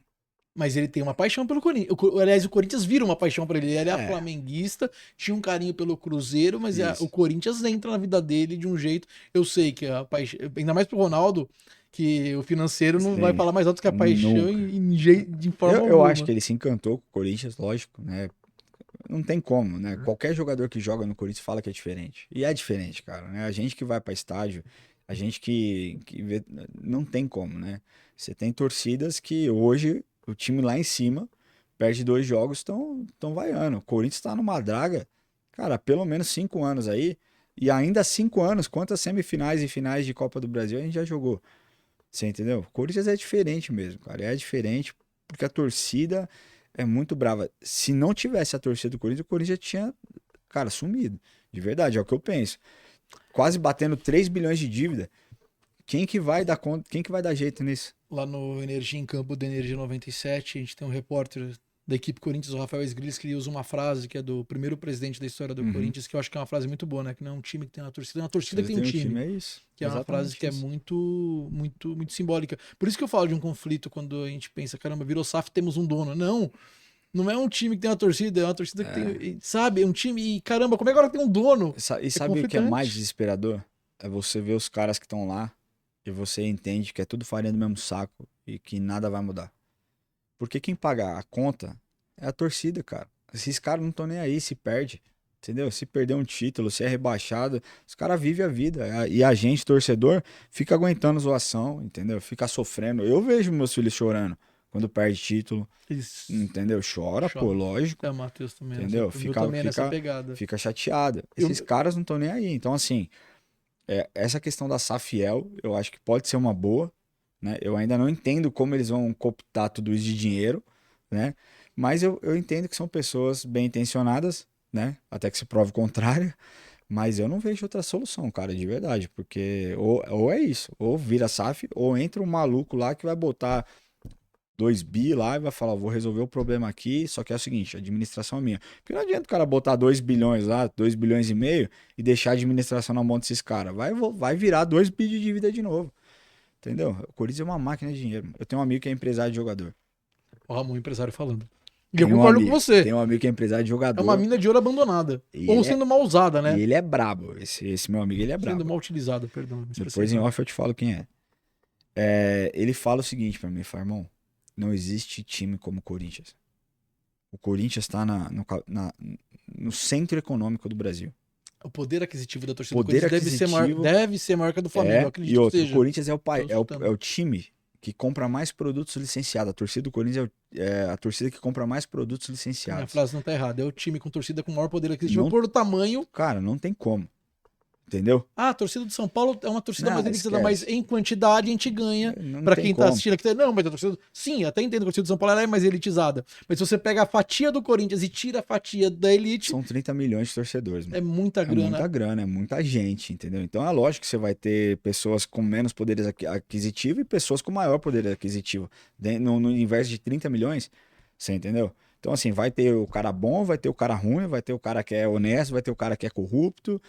Mas ele tem uma paixão pelo Corinthians. Aliás, o Corinthians vira uma paixão pra ele. Ele é flamenguista, tinha um carinho pelo Cruzeiro, mas o Corinthians entra na vida dele de um jeito. Eu sei que a paixão, ainda mais pro Ronaldo, que o financeiro não vai falar mais alto que a paixão de forma alguma. Eu acho que ele se encantou com o Corinthians, lógico, né? Não tem como, né? Qualquer jogador que joga no Corinthians fala que é diferente. E é diferente, cara, né? A gente que vai pra estádio, a gente que vê, não tem como, né? Você tem torcidas que hoje o time lá em cima perde 2 jogos, estão vaiando. O Corinthians tá numa draga, cara, pelo menos 5 anos aí. E ainda 5 anos, quantas semifinais e finais de Copa do Brasil a gente já jogou? Você entendeu? O Corinthians é diferente mesmo, cara. É diferente porque a torcida é muito brava. Se não tivesse a torcida do Corinthians, o Corinthians já tinha, cara, sumido. De verdade, é o que eu penso. Quase batendo 3 bilhões de dívida. Quem que vai dar conta? Quem que vai dar jeito nisso? Lá no Energia em Campo da Energia 97, a gente tem um repórter da equipe Corinthians, o Rafael Esgrilles, que ele usa uma frase que é do primeiro presidente da história do Corinthians, que eu acho que é uma frase muito boa, né? Que não é um time que tem uma torcida, é uma torcida que tem um time. É isso. Que é uma frase que é muito simbólica. Por isso que eu falo de um conflito quando a gente pensa, caramba, virou SAF, temos um dono. Não. Não é um time que tem uma torcida, é uma torcida que tem, sabe? É um time e caramba, como é que agora tem um dono? E sabe o que é mais desesperador? É você ver os caras que estão lá e você entende que é tudo farinha do mesmo saco e que nada vai mudar. Porque quem paga a conta é a torcida, cara. Esses caras não estão nem aí se perde, entendeu? Se perder um título, se é rebaixado, os caras vivem a vida. E a gente, torcedor, fica aguentando zoação, entendeu? Fica sofrendo. Eu vejo meus filhos chorando quando perde título, entendeu? Chora, pô, lógico. É, o Matheus também. Entendeu? Fica chateado. Esses caras não estão nem aí. Então, assim, essa questão da Safiel, eu acho que pode ser uma boa, né? Eu ainda não entendo como eles vão cooptar tudo isso de dinheiro, né? Mas eu entendo que são pessoas bem intencionadas, né? Até que se prove o contrário. Mas eu não vejo outra solução, cara, de verdade. Porque ou é isso, ou vira SAF, ou entra um maluco lá que vai botar 2 bi lá e vai falar, vou resolver o problema aqui, só que é o seguinte, a administração é minha. Porque não adianta o cara botar 2 bilhões lá, 2 bilhões e meio e deixar a administração na mão desses caras. Vai virar 2 bi de dívida de novo. Entendeu? O Corinthians é uma máquina de dinheiro. Eu tenho um amigo que é empresário de jogador. Ó, Ramon, empresário falando. E eu concordo com você. Tem um amigo que é empresário de jogador. É uma mina de ouro abandonada. Ou sendo mal usada, né? E ele é brabo. Esse meu amigo, ele é brabo. Sendo mal utilizado, perdão. Depois em off eu te falo quem é. Ele fala o seguinte pra mim, fala, irmão, não existe time como o Corinthians. O Corinthians tá no centro econômico do Brasil. O poder aquisitivo da torcida do Corinthians deve ser maior que a do Flamengo, eu acredito e outro, que seja. O Corinthians é o time que compra mais produtos licenciados. A torcida do Corinthians é a torcida que compra mais produtos licenciados. Minha frase não tá errada. É o time com torcida com maior poder aquisitivo por tamanho. Cara, não tem como. Entendeu? A torcida do São Paulo é uma torcida mais elitizada, mas em quantidade a gente ganha. Pra quem tá assistindo aqui, não, mas a torcida. Sim, até entendo que a torcida do São Paulo ela é mais elitizada. Mas se você pega a fatia do Corinthians e tira a fatia da elite. São 30 milhões de torcedores, mano. É muita grana. É muita grana, é muita gente, entendeu? Então é lógico que você vai ter pessoas com menos poder aquisitivo e pessoas com maior poder aquisitivo. No universo de 30 milhões, você entendeu? Então, assim, vai ter o cara bom, vai ter o cara ruim, vai ter o cara que é honesto, vai ter o cara que é corrupto.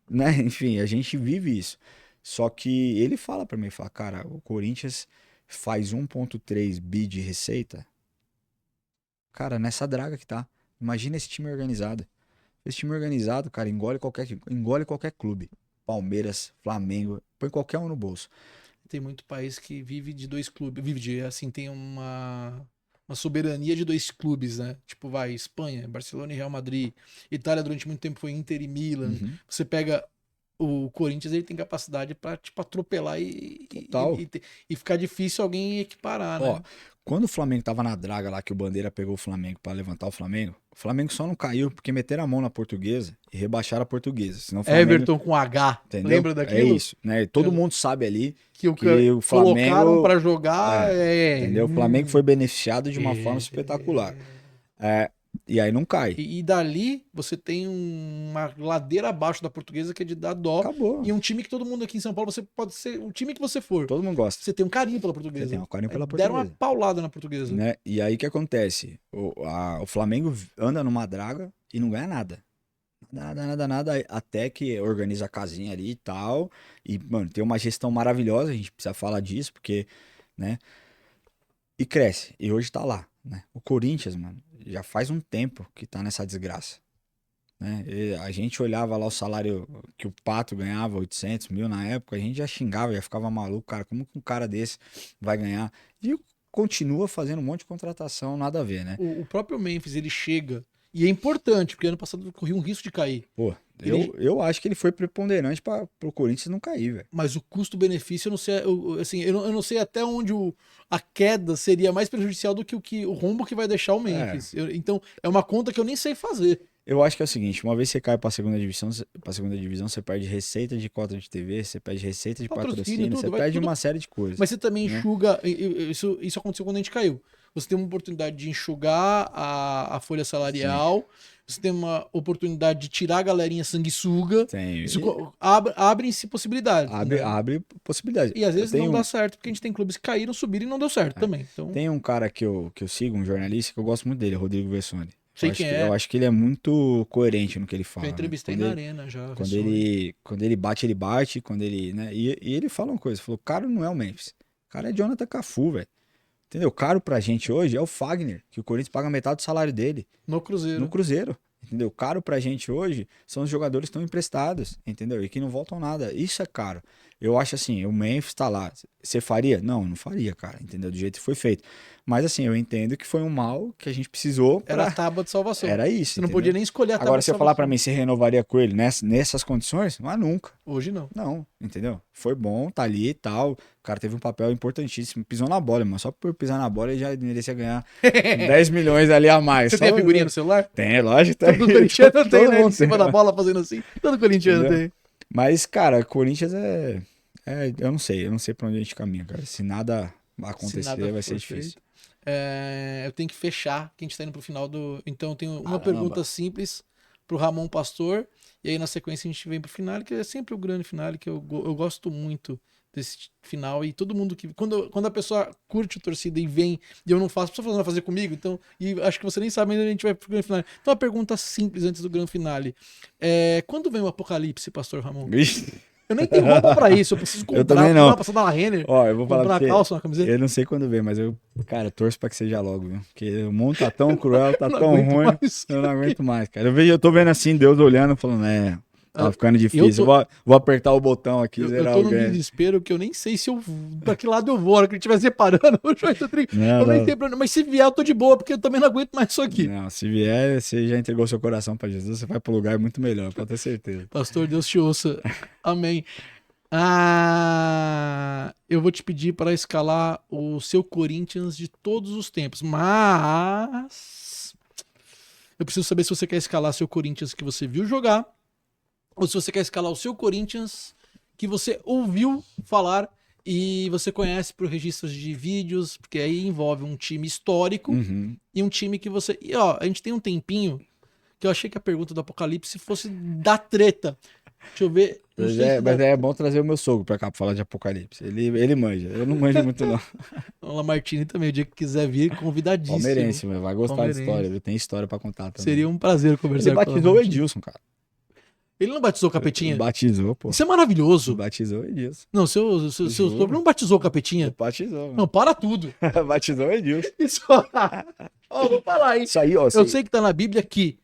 Né? Enfim, a gente vive isso. Só que ele fala pra mim, fala, cara, o Corinthians faz 1,3 bi de receita. Cara, nessa draga que tá. Imagina esse time organizado. Esse time organizado, cara, engole qualquer clube. Palmeiras, Flamengo, põe qualquer um no bolso. Tem muito país que vive de 2 clubes, vive de, assim, tem uma soberania de 2 clubes, né? Tipo, vai, Espanha, Barcelona e Real Madrid. Itália durante muito tempo foi Inter e Milan. Uhum. Você pega o Corinthians, ele tem capacidade pra, tipo, atropelar e ficar difícil alguém equiparar, né? Ó, quando o Flamengo tava na draga lá, que o Bandeira pegou o Flamengo pra levantar o Flamengo só não caiu porque meteram a mão na Portuguesa e rebaixaram a Portuguesa. Senão o Flamengo, Everton com H, entendeu? Lembra daquilo? É isso, né? Todo mundo sabe ali que o Flamengo colocaram pra jogar entendeu? O Flamengo foi beneficiado de uma forma espetacular. E aí não cai. E dali você tem uma ladeira abaixo da Portuguesa que é de dar dó. Acabou. E um time que todo mundo aqui em São Paulo, você pode ser o time que você for. Todo mundo gosta. Você tem um carinho pela Portuguesa. Você tem um carinho pela Portuguesa. Deram uma paulada na Portuguesa. Né? E aí o que acontece? O Flamengo anda numa draga e não ganha nada. Nada, até que organiza a casinha ali e tal. E, mano, tem uma gestão maravilhosa, a gente precisa falar disso, porque, né? E cresce. E hoje tá lá, né? O Corinthians, mano, já faz um tempo que tá nessa desgraça. Né? E a gente olhava lá o salário que o Pato ganhava, 800 mil na época, a gente já xingava, já ficava maluco, cara, como que um cara desse vai ganhar? E continua fazendo um monte de contratação, nada a ver, né? O próprio Memphis, ele chega, e é importante, porque ano passado corria um risco de cair. Pô, eu acho que ele foi preponderante para o Corinthians não cair, velho. Mas o custo-benefício, eu não sei, eu não sei até onde a queda seria mais prejudicial do que o rombo que vai deixar o Memphis. Então, é uma conta que eu nem sei fazer. Eu acho que é o seguinte, uma vez que você cai pra segunda divisão, você perde receita de cota de TV, você perde receita de patrocínio, você perde uma série de coisas. Mas você também enxuga, isso aconteceu quando a gente caiu. Você tem uma oportunidade de enxugar a folha salarial, você tem uma oportunidade de tirar a galerinha sanguessuga. Abrem-se possibilidades. Abre possibilidades. E às vezes não dá certo, porque a gente tem clubes que caíram, subiram e não deu certo também. Então... Tem um cara que eu sigo, um jornalista, que eu gosto muito dele, Rodrigo Vessone. Eu acho que ele é muito coerente no que ele fala. Eu entrevistei na Arena já. Quando ele bate, ele bate. Quando ele, né? E ele fala uma coisa, falou, o cara não é o Memphis. O cara é Jonathan Cafu, velho. Entendeu? Caro pra gente hoje é o Fagner, que o Corinthians paga metade do salário dele. No Cruzeiro. No Cruzeiro. Entendeu? Caro pra gente hoje são os jogadores que estão emprestados, entendeu? E que não voltam nada. Isso é caro. Eu acho assim, o Memphis tá lá. Você faria? Não faria, cara, entendeu? Do jeito que foi feito. Mas assim, eu entendo que foi um mal que a gente precisou. Era a tábua de salvação. Era isso. Você não podia nem escolher a tábua Agora, de se eu falar pra mim, você renovaria com ele nessas condições? Mas nunca. Hoje não. Não, entendeu? Foi bom, tá ali e tal. O cara teve um papel importantíssimo. Pisou na bola, mano. Só por pisar na bola ele já merecia ganhar 10 milhões ali a mais. Você tem a figurinha no celular? Tem, lógico. Tem. Todo corintiano tem, né? Em cima tem. da bola fazendo assim. Todo corintiano tem. Mas, cara, Corinthians eu não sei pra onde a gente caminha, cara. Se nada acontecer, vai ser difícil. Eu tenho que fechar, que a gente tá indo pro final do... Então eu tenho uma pergunta simples pro Ramon Pastor, e aí na sequência a gente vem pro final, que é sempre o grande final, que eu gosto muito desse final, e todo mundo que... Quando a pessoa curte o torcida e vem, e eu não faço, a pessoa vai fazer comigo, então, e acho que você nem sabe, ainda a gente vai pro grande final. Então uma pergunta simples antes do grande finale. Quando vem o apocalipse, Pastor Ramon? Eu nem tenho roupa pra isso, eu preciso comprar. Eu também não. Passar na Renner. Ó, eu vou falar pra você, calça, uma camiseta. Eu não sei quando vem, mas cara, torço pra que seja logo, viu? Porque o mundo tá tão cruel, tá tão ruim, eu não aguento mais, cara. Eu tô vendo assim, Deus olhando, falando, tá ficando difícil. Vou apertar o botão aqui, zerar alguém. Eu tô num desespero que eu nem sei pra que lado eu vou. A hora que ele estiver separando, eu nem sei pra onde. Mas se vier, eu tô de boa, porque eu também não aguento mais isso aqui. Não, se vier, você já entregou seu coração pra Jesus, você vai pro lugar muito melhor, pode ter certeza. Pastor, Deus te ouça. Amém. Eu vou te pedir para escalar o seu Corinthians de todos os tempos, mas eu preciso saber se você quer escalar seu Corinthians que você viu jogar, ou se você quer escalar o seu Corinthians que você ouviu falar e você conhece por registros de vídeos, porque aí envolve um time histórico e um time que você... E ó, a gente tem um tempinho que eu achei que a pergunta do Apocalipse fosse da treta. Deixa eu ver. Mas é bom trazer o meu sogro pra cá pra falar de Apocalipse. Ele manja. Eu não manjo muito, não. O Lamartine também, o dia que quiser vir, convidadíssimo. Palmeirense, mas vai gostar de história. Ele tem história pra contar também. Seria um prazer conversar com ele. Ele batizou o Edilson, cara. Ele não batizou o Capetinha? Batizou, pô. Isso é maravilhoso. Batizou o Edilson. Não, seu sogro não batizou o Capetinha? Batizou. Mano. Não, para tudo. Batizou o Edilson. Isso. Vou falar, hein? Isso aí, ó. Eu sei que tá na Bíblia que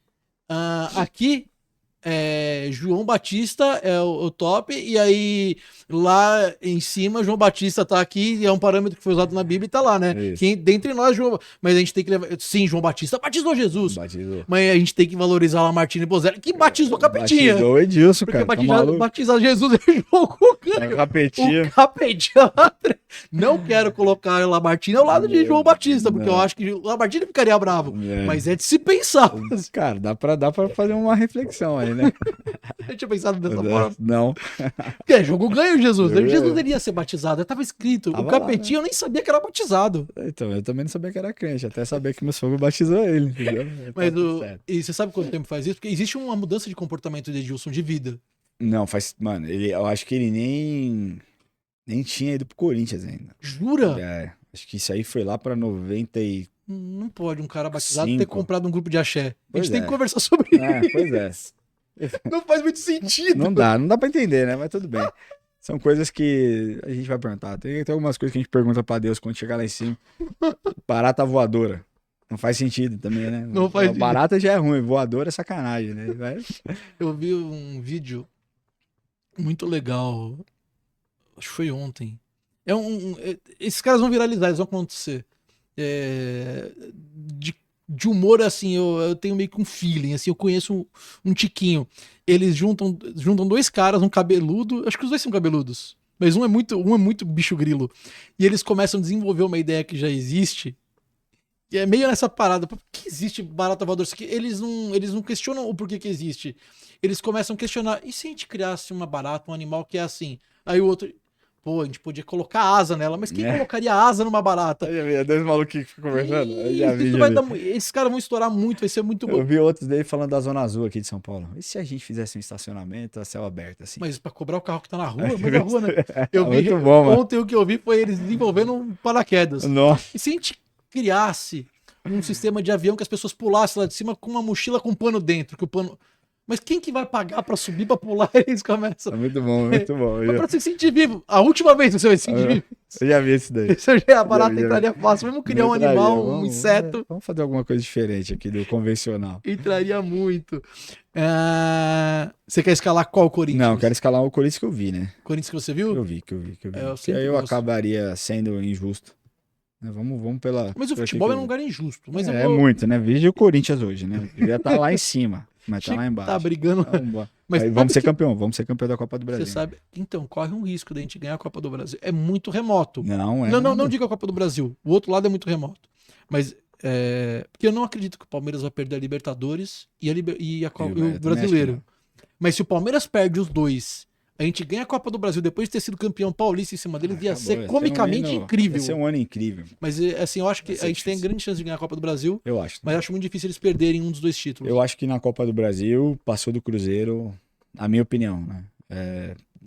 aqui... João Batista é o top, e aí lá em cima João Batista tá aqui, e é um parâmetro que foi usado na Bíblia e tá lá, né? Dentre nós, mas a gente tem que levar. Sim, João Batista batizou Jesus. Batizou. Mas a gente tem que valorizar lá Martini Bozelli, que batizou Capetinha. Batizou o Edilson, porque cara. batizar Jesus é João Cucano. Capetinha. O Capetinha. Não quero colocar Lamartine ao lado de João Batista, porque eu acho que Lamartine ficaria bravo. Mas é de se pensar. Cara, dá pra fazer uma reflexão aí, né? Eu tinha pensado dessa forma. Não. Porque jogo ganho, Jesus. Jesus iria ser batizado. Tava escrito. O Capetinho, eu nem sabia que era batizado. Então, eu também não sabia que era crente. Até saber que meu sogro batizou ele, entendeu? Mas e você sabe quanto tempo faz isso? Porque existe uma mudança de comportamento de Edilson de vida. Não, mano, eu acho que ele nem tinha ido pro Corinthians ainda. Jura? Acho que isso aí foi lá pra 90 e... Não pode um cara batizado ter comprado um grupo de axé. A gente tem que conversar sobre Pois é. Não faz muito sentido. Não dá pra entender, né? Mas tudo bem. São coisas que a gente vai perguntar. Tem algumas coisas que a gente pergunta pra Deus quando chegar lá em cima. Barata voadora. Não faz sentido também, né? Não faz sentido. Barata já é ruim, voadora é sacanagem, né? Eu vi um vídeo muito legal. Acho que foi ontem. Esses caras vão viralizar, eles vão acontecer. De humor, assim, eu tenho meio que um feeling, assim, eu conheço um tiquinho. Eles juntam dois caras, um cabeludo, acho que os dois são cabeludos, mas um é muito bicho grilo. E eles começam a desenvolver uma ideia que já existe, e é meio nessa parada, por que existe barata voadora? Eles não questionam o porquê que existe. Eles começam a questionar, e se a gente criasse uma barata, um animal que é assim? Aí o outro... Pô, a gente podia colocar asa nela, mas quem colocaria asa numa barata? Dois maluquinhos que ficam conversando. Esses caras vão estourar muito, vai ser muito bom. Eu vi outros dele falando da Zona Azul aqui de São Paulo. E se a gente fizesse um estacionamento a céu aberto, assim? Mas pra cobrar o carro que tá na rua, mas na rua, né? Eu vi, muito bom, mano. Ontem o que eu vi foi eles desenvolvendo um paraquedas. Nossa. E se a gente criasse um sistema de avião que as pessoas pulassem lá de cima com uma mochila com pano dentro, que o pano... Mas quem que vai pagar pra subir, pra pular? Eles começam. É muito bom, muito bom. Mas pra se sentir vivo. A última vez você vai se sentir vivo. Eu já vi esse daí. Isso já, a barata entraria fácil. Vamos criar um animal, um inseto. Vamos fazer alguma coisa diferente aqui do convencional. Entraria muito. Você quer escalar qual Corinthians? Não, eu quero escalar o Corinthians que eu vi, né? Corinthians que você viu? Que eu vi. Porque aí eu acabaria sendo injusto. Vamos pela... Mas o futebol é um lugar injusto. Mas muito, né? Veja o Corinthians hoje, né? Devia estar lá em cima, mas tá lá embaixo. Tá brigando. Mas vamos ser campeão da Copa do Brasil. Você sabe? Então, corre um risco da gente ganhar a Copa do Brasil. É muito remoto. Não diga a Copa do Brasil. O outro lado é muito remoto. Mas, porque eu não acredito que o Palmeiras vai perder a Libertadores e o Brasileiro. Mas se o Palmeiras perde os dois, a gente ganha a Copa do Brasil depois de ter sido campeão paulista em cima deles, ia ser comicamente incrível. Ia ser um ano incrível. Mas, assim, eu acho que a gente tem grande chance de ganhar a Copa do Brasil. Eu acho. Mas acho muito difícil eles perderem um dos dois títulos. Eu acho que na Copa do Brasil, passou do Cruzeiro, a minha opinião, né?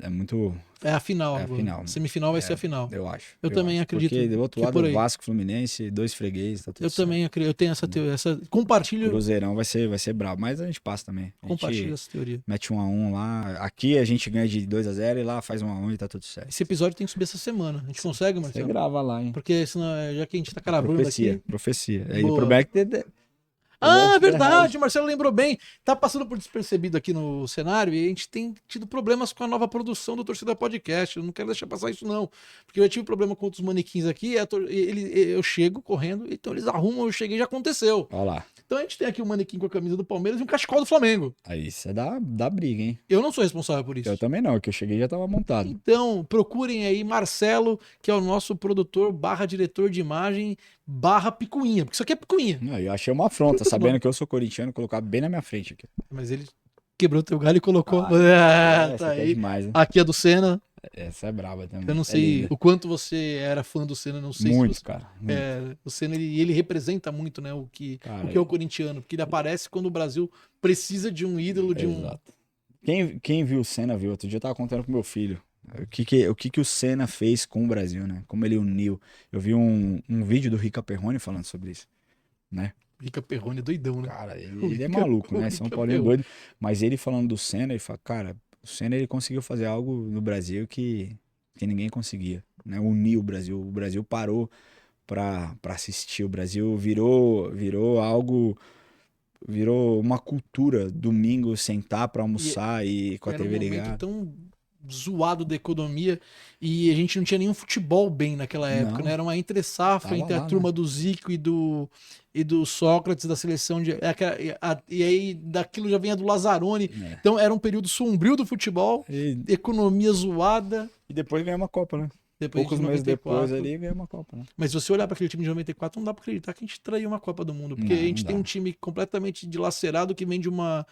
É muito... É a final. É a final. Semifinal vai ser a final. Eu acho. Eu também acredito. Porque do outro lado, o Vasco, Fluminense, 2 fregues, tá tudo certo. Também acredito. Eu tenho essa compartilho. Cruzeirão vai ser brabo, mas a gente passa também. Compartilha essa teoria. Mete 1-1 lá. Aqui a gente ganha de 2-0 e lá faz 1-1 e tá tudo certo. Esse episódio tem que subir essa semana. A gente consegue, Marcelo? Você grava lá, hein? Porque senão, já que a gente tá cravando aqui... Profecia. Aí o problema é que... Verdade, o Marcelo lembrou bem. Tá passando por despercebido aqui no cenário e a gente tem tido problemas com a nova produção do Torcida Podcast. Eu não quero deixar passar isso, não. Porque eu tive problema com outros manequins aqui. Eu chego correndo, então eles arrumam, eu cheguei e já aconteceu. Olha lá. Então a gente tem aqui um manequim com a camisa do Palmeiras e um cachecol do Flamengo. Aí isso dá briga, hein? Eu não sou responsável por isso. Eu também não, que eu cheguei e já tava montado. Então, procurem aí Marcelo, que é o nosso produtor / diretor de imagem / picuinha, porque isso aqui é picuinha. Eu achei uma afronta, sabendo que eu sou corintiano, colocar bem na minha frente aqui. Mas ele quebrou teu galho e colocou. Tá aí. É demais, né? Aqui é do Senna. Essa é braba também. Eu não sei o quanto você era fã do Senna, não sei muito, se você... cara. Muito. O Senna, ele representa muito, né, o que é o corintiano, porque ele aparece quando o Brasil precisa de um ídolo, de um... Exato. Quem viu o Senna viu. Outro dia eu tava contando pro meu filho o que o Senna fez com o Brasil, né? Como ele uniu. Eu vi um vídeo do Rica Perrone falando sobre isso, né? Rica Perrone é doidão, né? Cara, ele é maluco, né? São Paulo é doido. Mas ele falando do Senna, ele fala, cara, o Senna ele conseguiu fazer algo no Brasil que ninguém conseguia, né? Unir o Brasil parou pra assistir, o Brasil virou algo, virou uma cultura, domingo sentar pra almoçar e com a TV ligada. Tão zoado da economia e a gente não tinha nenhum futebol bem naquela época, né? Era uma entre-safra entre a turma do Zico e do Sócrates da seleção e aí daquilo já vinha do Lazzaroni. Então era um período sombrio do futebol, economia zoada. E depois ganhou uma Copa, né? Poucos meses depois ali ganhou uma Copa, né? Mas se você olhar para aquele time de 94, não dá para acreditar que a gente traiu uma Copa do Mundo, porque a gente tem um time completamente dilacerado que vem de uma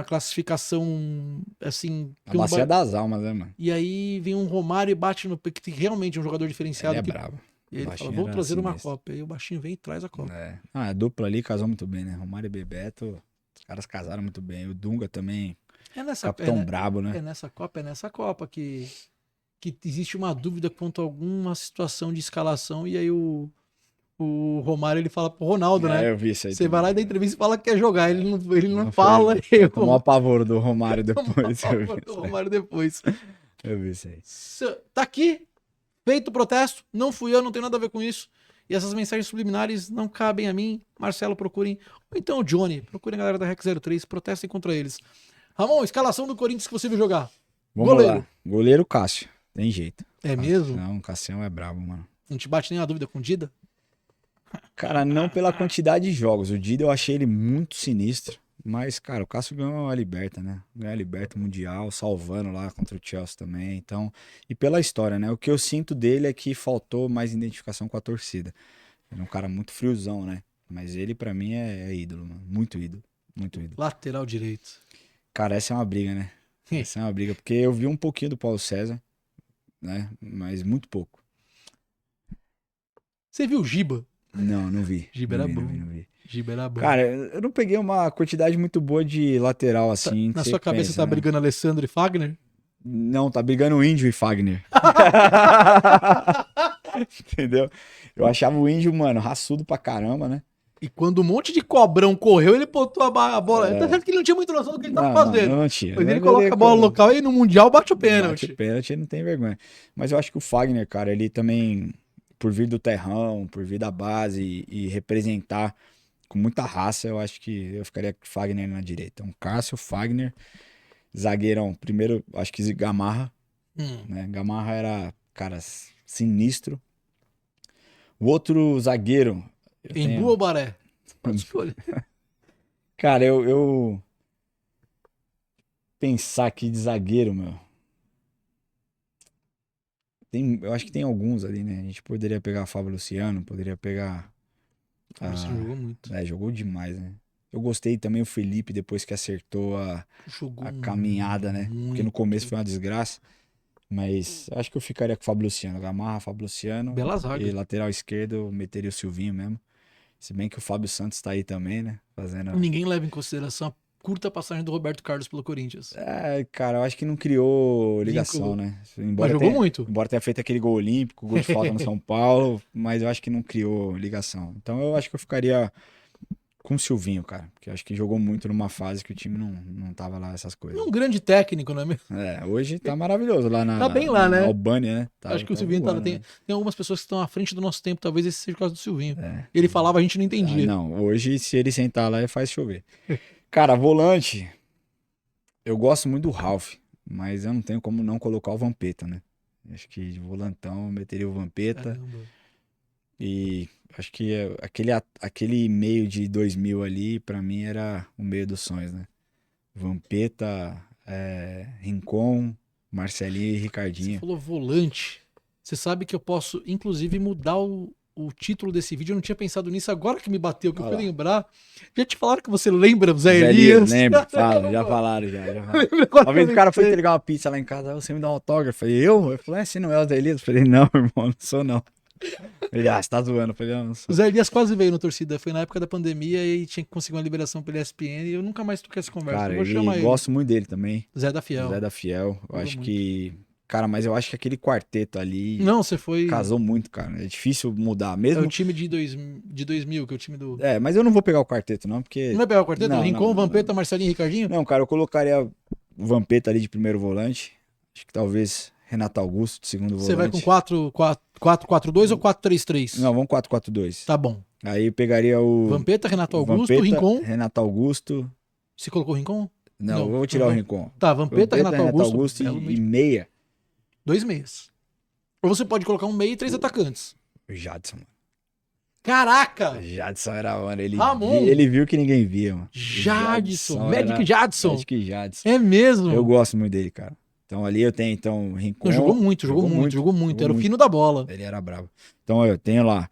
classificação, assim... A bacia das almas, né, mano? E aí vem um Romário e bate no... que realmente é um jogador diferenciado. Ele é brabo. E ele fala, vou trazer uma Copa. E o baixinho vem e traz a Copa. A dupla ali casou muito bem, né? Romário e Bebeto, os caras casaram muito bem. O Dunga também, capitão brabo, né? É nessa Copa que existe uma dúvida quanto a alguma situação de escalação e aí o Romário, ele fala pro Ronaldo, né? Eu vi isso aí. Você vai lá e dá entrevista e fala que quer jogar. Ele não fala. Tomou o pavor do Romário depois. Eu vi isso aí. Tá aqui, feito o protesto. Não fui eu, não tem nada a ver com isso. E essas mensagens subliminares não cabem a mim. Marcelo, procurem. Ou então o Johnny. Procurem a galera da Rec 03. Protestem contra eles. Ramon, escalação do Corinthians que você viu jogar. Vamos lá. Goleiro Cássio. Tem jeito. É mesmo? Não, o Cassião é brabo, mano. Não te bate nenhuma dúvida com o Dida? Cara, não pela quantidade de jogos. O Dida eu achei ele muito sinistro. Mas, cara, o Cássio ganhou a Liberta, né? Ganhou a Liberta Mundial, salvando lá contra o Chelsea também. Então, e pela história, né? O que eu sinto dele é que faltou mais identificação com a torcida. Ele é um cara muito friozão, né? Mas ele, pra mim, é ídolo, mano. Muito ídolo. Muito ídolo. Lateral direito. Cara, essa é uma briga, né? Essa é uma briga. Porque eu vi um pouquinho do Paulo César, né? Mas muito pouco. Você viu o Giba? Não vi. Giba era bom. Não vi. Giba era bom. Cara, eu não peguei uma quantidade muito boa de lateral assim. Na sua cabeça tá brigando Alessandro e Fagner? Não, tá brigando o Índio e Fagner. Entendeu? Eu achava o Índio, mano, raçudo pra caramba, né? E quando um monte de cobrão correu, ele botou a bola. Tá certo que ele não tinha muito noção do que ele tava fazendo. Não tinha. Mas ele coloca a bola local e no Mundial bate o pênalti. Bate o pênalti, não tem vergonha. Mas eu acho que o Fagner, cara, ele também, por vir do terrão, por vir da base e representar com muita raça, eu acho que eu ficaria com o Fagner na direita. Então, Cássio, Fagner, zagueirão. Primeiro, acho que Gamarra. Né? Gamarra era, cara, sinistro. O outro zagueiro... Embu ou Baré? Pode escolher. Cara, eu... Pensar aqui de zagueiro, meu. Eu acho que tem alguns ali, né? A gente poderia pegar o Fábio Luciano, poderia pegar... Luciano jogou muito. Jogou demais, né? Eu gostei também o Felipe, depois que acertou a caminhada, né? Porque no começo foi uma desgraça. Mas acho que eu ficaria com o Fábio Luciano. Gamarra, Fábio Luciano. Bela zaga. E lateral esquerdo, eu meteria o Silvinho mesmo. Se bem que o Fábio Santos tá aí também, né? Fazendo... Ninguém leva em consideração a curta passagem do Roberto Carlos pelo Corinthians. Cara, eu acho que não criou ligação, né? Mas jogou muito. Embora tenha feito aquele gol olímpico, gol de falta no São Paulo, mas eu acho que não criou ligação. Então eu acho que eu ficaria com o Silvinho, cara. Porque eu acho que jogou muito numa fase que o time não tava lá, essas coisas. Um grande técnico, não é mesmo? Hoje tá maravilhoso lá tá bem lá, né? Albânia, né? Acho que o Silvinho voando, tem algumas pessoas que estão à frente do nosso tempo, talvez esse seja o caso do Silvinho. É. Ele falava, a gente não entendia. Não, hoje se ele sentar lá, ele faz chover. Cara, volante, eu gosto muito do Ralf, mas eu não tenho como não colocar o Vampeta, né? Acho que de volantão eu meteria o Vampeta. Caramba. E acho que aquele meio de 2000 ali, pra mim, era o meio dos sonhos, né? Vampeta, Rincon, Marcelinho e Ricardinho. Você falou volante. Você sabe que eu posso, inclusive, mudar o título desse vídeo. Eu não tinha pensado nisso agora que me bateu, que eu fui lembrar. Já te falaram que você lembra o Zé Elias? Lembro, já falaram. Uma vez o cara foi entregar uma pizza lá em casa, você me dá um autógrafo. Eu falei, eu? falei, você não é o Zé Elias? Eu falei, não, irmão, não sou não. Ele, você tá zoando. Eu falei, não sou. O Zé Elias quase veio no Torcida, foi na época da pandemia e tinha que conseguir uma liberação pela ESPN e eu nunca mais toquei essa conversa. Cara, eu vou chamar ele. Gosto muito dele também. Zé da Fiel. Eu acho que... Cara, mas eu acho que aquele quarteto ali... Não, você foi... Casou muito, cara. É difícil mudar mesmo. É o time de 2000, que é o time do... Mas eu não vou pegar o quarteto, não, porque... Não vai pegar o quarteto? Não, Rincon, Vampeta, Marcelinho e Ricardinho? Não, cara, eu colocaria o Vampeta ali de primeiro volante. Acho que talvez Renato Augusto de segundo volante. Você vai com 4-4-2 ou 4-3-3? Não, vamos 4-4-2. Tá bom. Aí eu pegaria o... Vampeta, Renato Augusto, Rincon. Renato Augusto. Você colocou o Rincon? Não, eu vou tirar o Rincon. Tá, Vampeta, Renato Augusto e meia. 2 meias. Ou você pode colocar um meia e 3 atacantes. O Jadson, mano. Caraca! O Jadson era hora. Ramon. Ele viu que ninguém via, mano. Jadson. Magic Jadson. Magic Jadson. É mesmo? Eu gosto muito dele, cara. Então ali eu tenho, Rincon. Jogou muito. Era o fino da bola. Ele era bravo. Então eu tenho lá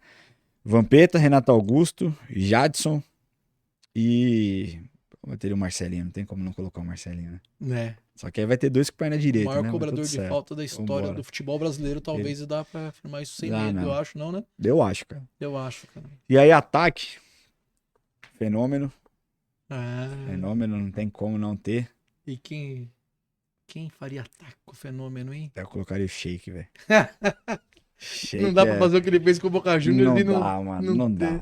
Vampeta, Renato Augusto, Jadson e... Eu teria o Marcelinho, não tem como não colocar o Marcelinho, né? Só que aí vai ter 2 com perna direita, né? O maior cobrador de falta da história do futebol brasileiro, talvez dá pra afirmar isso sem medo, eu acho, não, né? Eu acho, cara. Cara. E aí ataque, Fenômeno. Ah. Fenômeno, não tem como não ter. E quem faria ataque com o Fenômeno, hein? Eu colocaria o Sheik, velho. Não dá pra fazer o que ele fez com o Boca Juniors e não...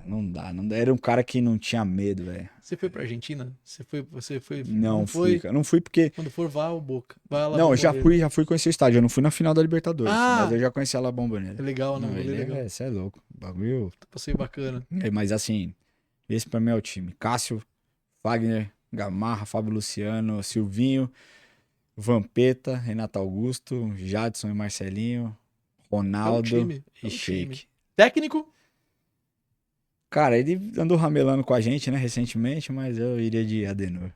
Não dá. Era um cara que não tinha medo, velho. Você foi pra Argentina? Você foi? Não fui, cara. Não fui porque... Quando for, vá ao Boca. Vai lá. Não, eu já fui conhecer o estádio. Eu não fui na final da Libertadores, mas eu já conheci a La Bombonera. É legal, né? É legal. Você é louco. Bagulho... Passeio bacana. Mas assim, esse pra mim é o time. Cássio, Fagner, Gamarra, Fábio Luciano, Silvinho, Vampeta, Renato Augusto, Jadson e Marcelinho... Ronaldo e Sheik. Técnico? Cara, ele andou ramelando com a gente, né, recentemente, mas eu iria de Adenor.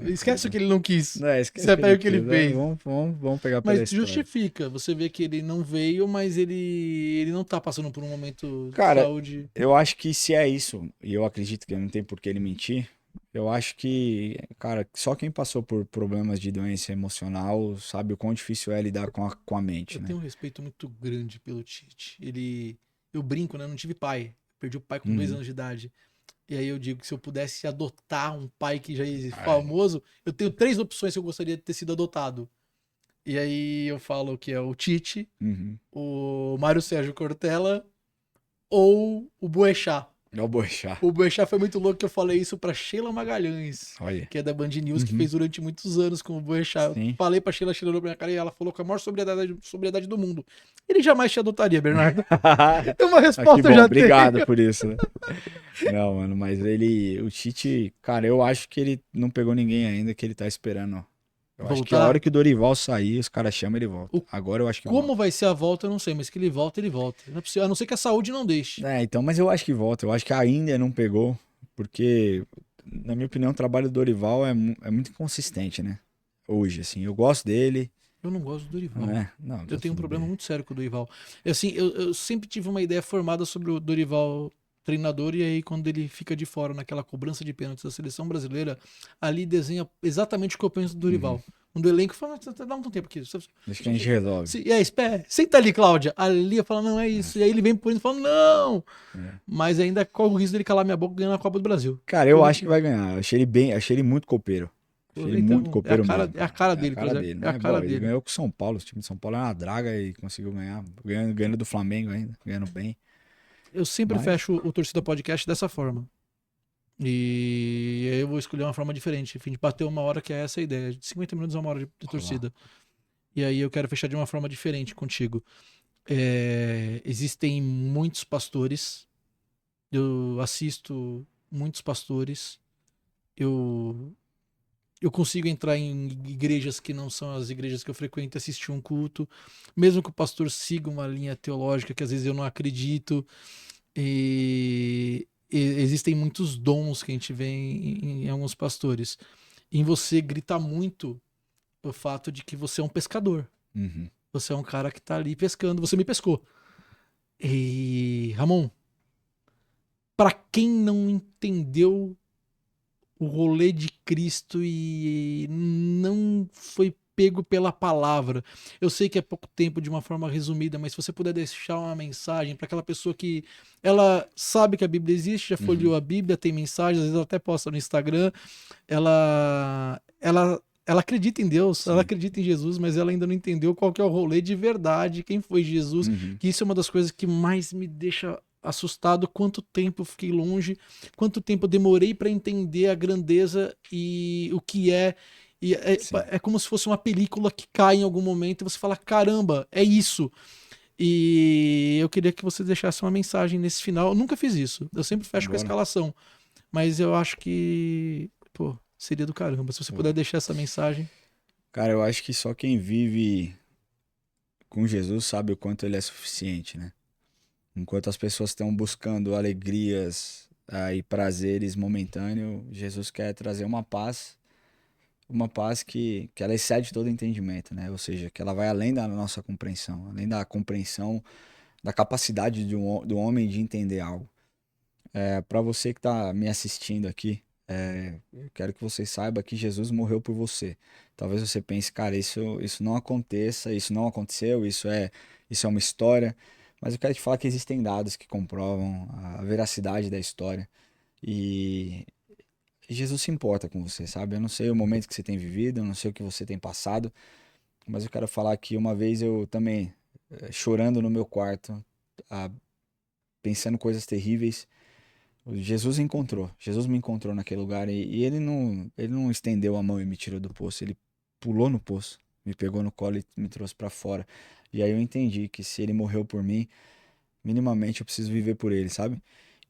Esquece o que ele não quis. Esquece você pega o que ele fez. Vamos pegar pela história. Mas justifica. Você vê que ele não veio, mas ele não tá passando por um momento de saúde. Eu acho que se é isso, e eu acredito que não tem por que ele mentir, eu acho que, cara, só quem passou por problemas de doença emocional sabe o quão difícil é lidar com a mente, né? Eu tenho um respeito muito grande pelo Tite. Eu brinco, né? Eu não tive pai. Perdi o pai com 2 anos de idade. E aí eu digo que se eu pudesse adotar um pai que já é famoso, eu tenho 3 opções que eu gostaria de ter sido adotado. E aí eu falo que é o Tite, o Mário Sérgio Cortella ou o Boechat. É o Boechat. O Boechat foi muito louco que eu falei isso pra Sheila Magalhães, Olha. que é da Band News, que fez durante muitos anos com o Boechat. Eu falei pra Sheila, Sheila olhou pra minha cara e ela falou com a maior sobriedade do mundo. Ele jamais te adotaria, Bernardo. É uma resposta já obrigado tenho. Por isso, né? Não, mano, mas o Tite, cara, eu acho que ele não pegou ninguém ainda, que ele tá esperando, ó. Eu acho que a hora que o Dorival sair, os caras chamam, ele volta. Agora eu acho que como vai ser a volta, eu não sei, mas que ele volta, ele volta. Não é possível, a não ser que a saúde não deixe. Então, mas eu acho que volta. Eu acho que ainda não pegou, porque, na minha opinião, o trabalho do Dorival é muito inconsistente, né? Hoje, assim, eu gosto dele. Eu não gosto do Dorival. Não, eu tenho um problema muito sério com o Dorival. Assim, eu sempre tive uma ideia formada sobre o Dorival treinador, e aí quando ele fica de fora naquela cobrança de pênaltis da seleção brasileira, ali desenha exatamente o que eu penso do Dorival. Um do elenco fala, dá um tempo aqui. Acho que a gente resolve. Espera, senta ali, Cláudia. Ali eu falo, não é isso. E aí ele vem por ele e fala, não. Mas ainda corre o risco dele calar minha boca ganhando a Copa do Brasil. Cara, eu acho que vai ganhar. Achei ele muito copeiro. Achei ele muito copeiro mesmo. É a cara dele, por exemplo. É a cara dele. Ele ganhou com o São Paulo. O time de São Paulo é uma draga e conseguiu ganhar. Ganhando do Flamengo ainda, ganhando bem. Eu sempre fecho o Torcida Podcast dessa forma. E aí eu vou escolher uma forma diferente. A fim de bater uma hora, que é essa a ideia. De 50 minutos a uma hora de torcida. E aí eu quero fechar de uma forma diferente contigo. Existem muitos pastores. Eu assisto muitos pastores. Eu consigo entrar em igrejas que não são as igrejas que eu frequento, assistir um culto, mesmo que o pastor siga uma linha teológica que às vezes eu não acredito. E existem muitos dons que a gente vê em alguns pastores. Em você grita muito o fato de que você é um pescador. Você é um cara que tá ali pescando. Você me pescou. E, Ramon, para quem não entendeu o rolê de Cristo e não foi pego pela palavra. Eu sei que é pouco tempo, de uma forma resumida, mas se você puder deixar uma mensagem para aquela pessoa que ela sabe que a Bíblia existe, já folheou a Bíblia, tem mensagens, às vezes ela até posta no Instagram, ela acredita em Deus, ela acredita em Jesus, mas ela ainda não entendeu qual que é o rolê de verdade, quem foi Jesus, que isso é uma das coisas que mais me deixa assustado, quanto tempo eu fiquei longe, quanto tempo eu demorei para entender a grandeza e o que é. E é como se fosse uma película que cai em algum momento e você fala, caramba, é isso. E eu queria que você deixasse uma mensagem nesse final. Eu nunca fiz isso, eu sempre fecho com a escalação, mas eu acho que, pô, seria do caramba se você puder deixar essa mensagem. Cara, eu acho que só quem vive com Jesus sabe o quanto ele é suficiente, né? Enquanto as pessoas estão buscando alegrias e prazeres momentâneos, Jesus quer trazer uma paz que ela excede todo entendimento, né? Ou seja, que ela vai além da nossa compreensão, além da compreensão, da capacidade do homem de entender algo. Para você que está me assistindo aqui, eu quero que você saiba que Jesus morreu por você. Talvez você pense, cara, isso não aconteça, isso não aconteceu, isso é uma história. Mas eu quero te falar que existem dados que comprovam a veracidade da história. E Jesus se importa com você, sabe? Eu não sei o momento que você tem vivido, eu não sei o que você tem passado, mas eu quero falar que uma vez eu também, chorando no meu quarto, pensando coisas terríveis, Jesus me encontrou naquele lugar e ele não estendeu a mão e me tirou do poço, ele pulou no poço, me pegou no colo e me trouxe para fora. E aí eu entendi que se ele morreu por mim, minimamente eu preciso viver por ele, sabe?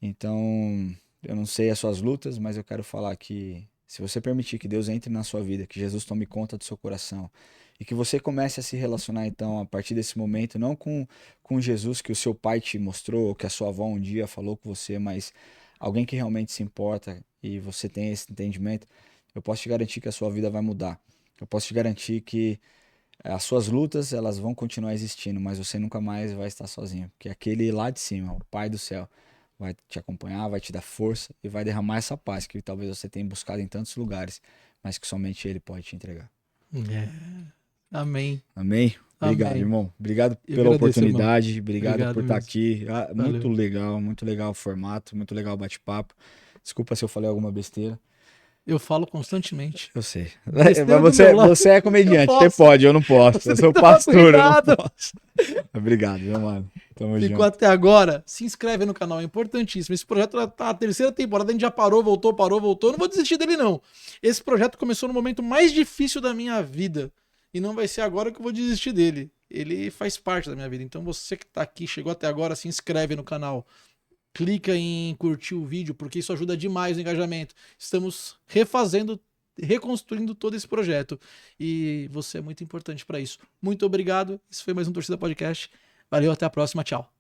Então, eu não sei as suas lutas, mas eu quero falar que se você permitir que Deus entre na sua vida, que Jesus tome conta do seu coração e que você comece a se relacionar então a partir desse momento, não com Jesus que o seu pai te mostrou, ou que a sua avó um dia falou com você, mas alguém que realmente se importa e você tem esse entendimento, eu posso te garantir que a sua vida vai mudar. Eu posso te garantir que as suas lutas, elas vão continuar existindo, mas você nunca mais vai estar sozinho, porque aquele lá de cima, o Pai do céu, vai te acompanhar, vai te dar força e vai derramar essa paz que talvez você tenha buscado em tantos lugares, mas que somente Ele pode te entregar. Amém. Amém? Obrigado, Amém. Irmão. Obrigado pela oportunidade, obrigado por estar aqui. Muito legal o formato, muito legal o bate-papo. Desculpa se eu falei alguma besteira. Eu falo constantemente. Eu sei. Mas você é comediante, você pode, eu não posso. Eu sou pastor, eu não posso. Obrigado, meu mano. Ficou até agora? Se inscreve no canal, é importantíssimo. Esse projeto tá na terceira temporada, a gente já parou, voltou. Eu não vou desistir dele, não. Esse projeto começou no momento mais difícil da minha vida. E não vai ser agora que eu vou desistir dele. Ele faz parte da minha vida. Então você que tá aqui, chegou até agora, se inscreve no canal. Clica em curtir o vídeo, porque isso ajuda demais no engajamento. Estamos reconstruindo todo esse projeto. E você é muito importante para isso. Muito obrigado. Esse foi mais um Torcida Podcast. Valeu, até a próxima. Tchau.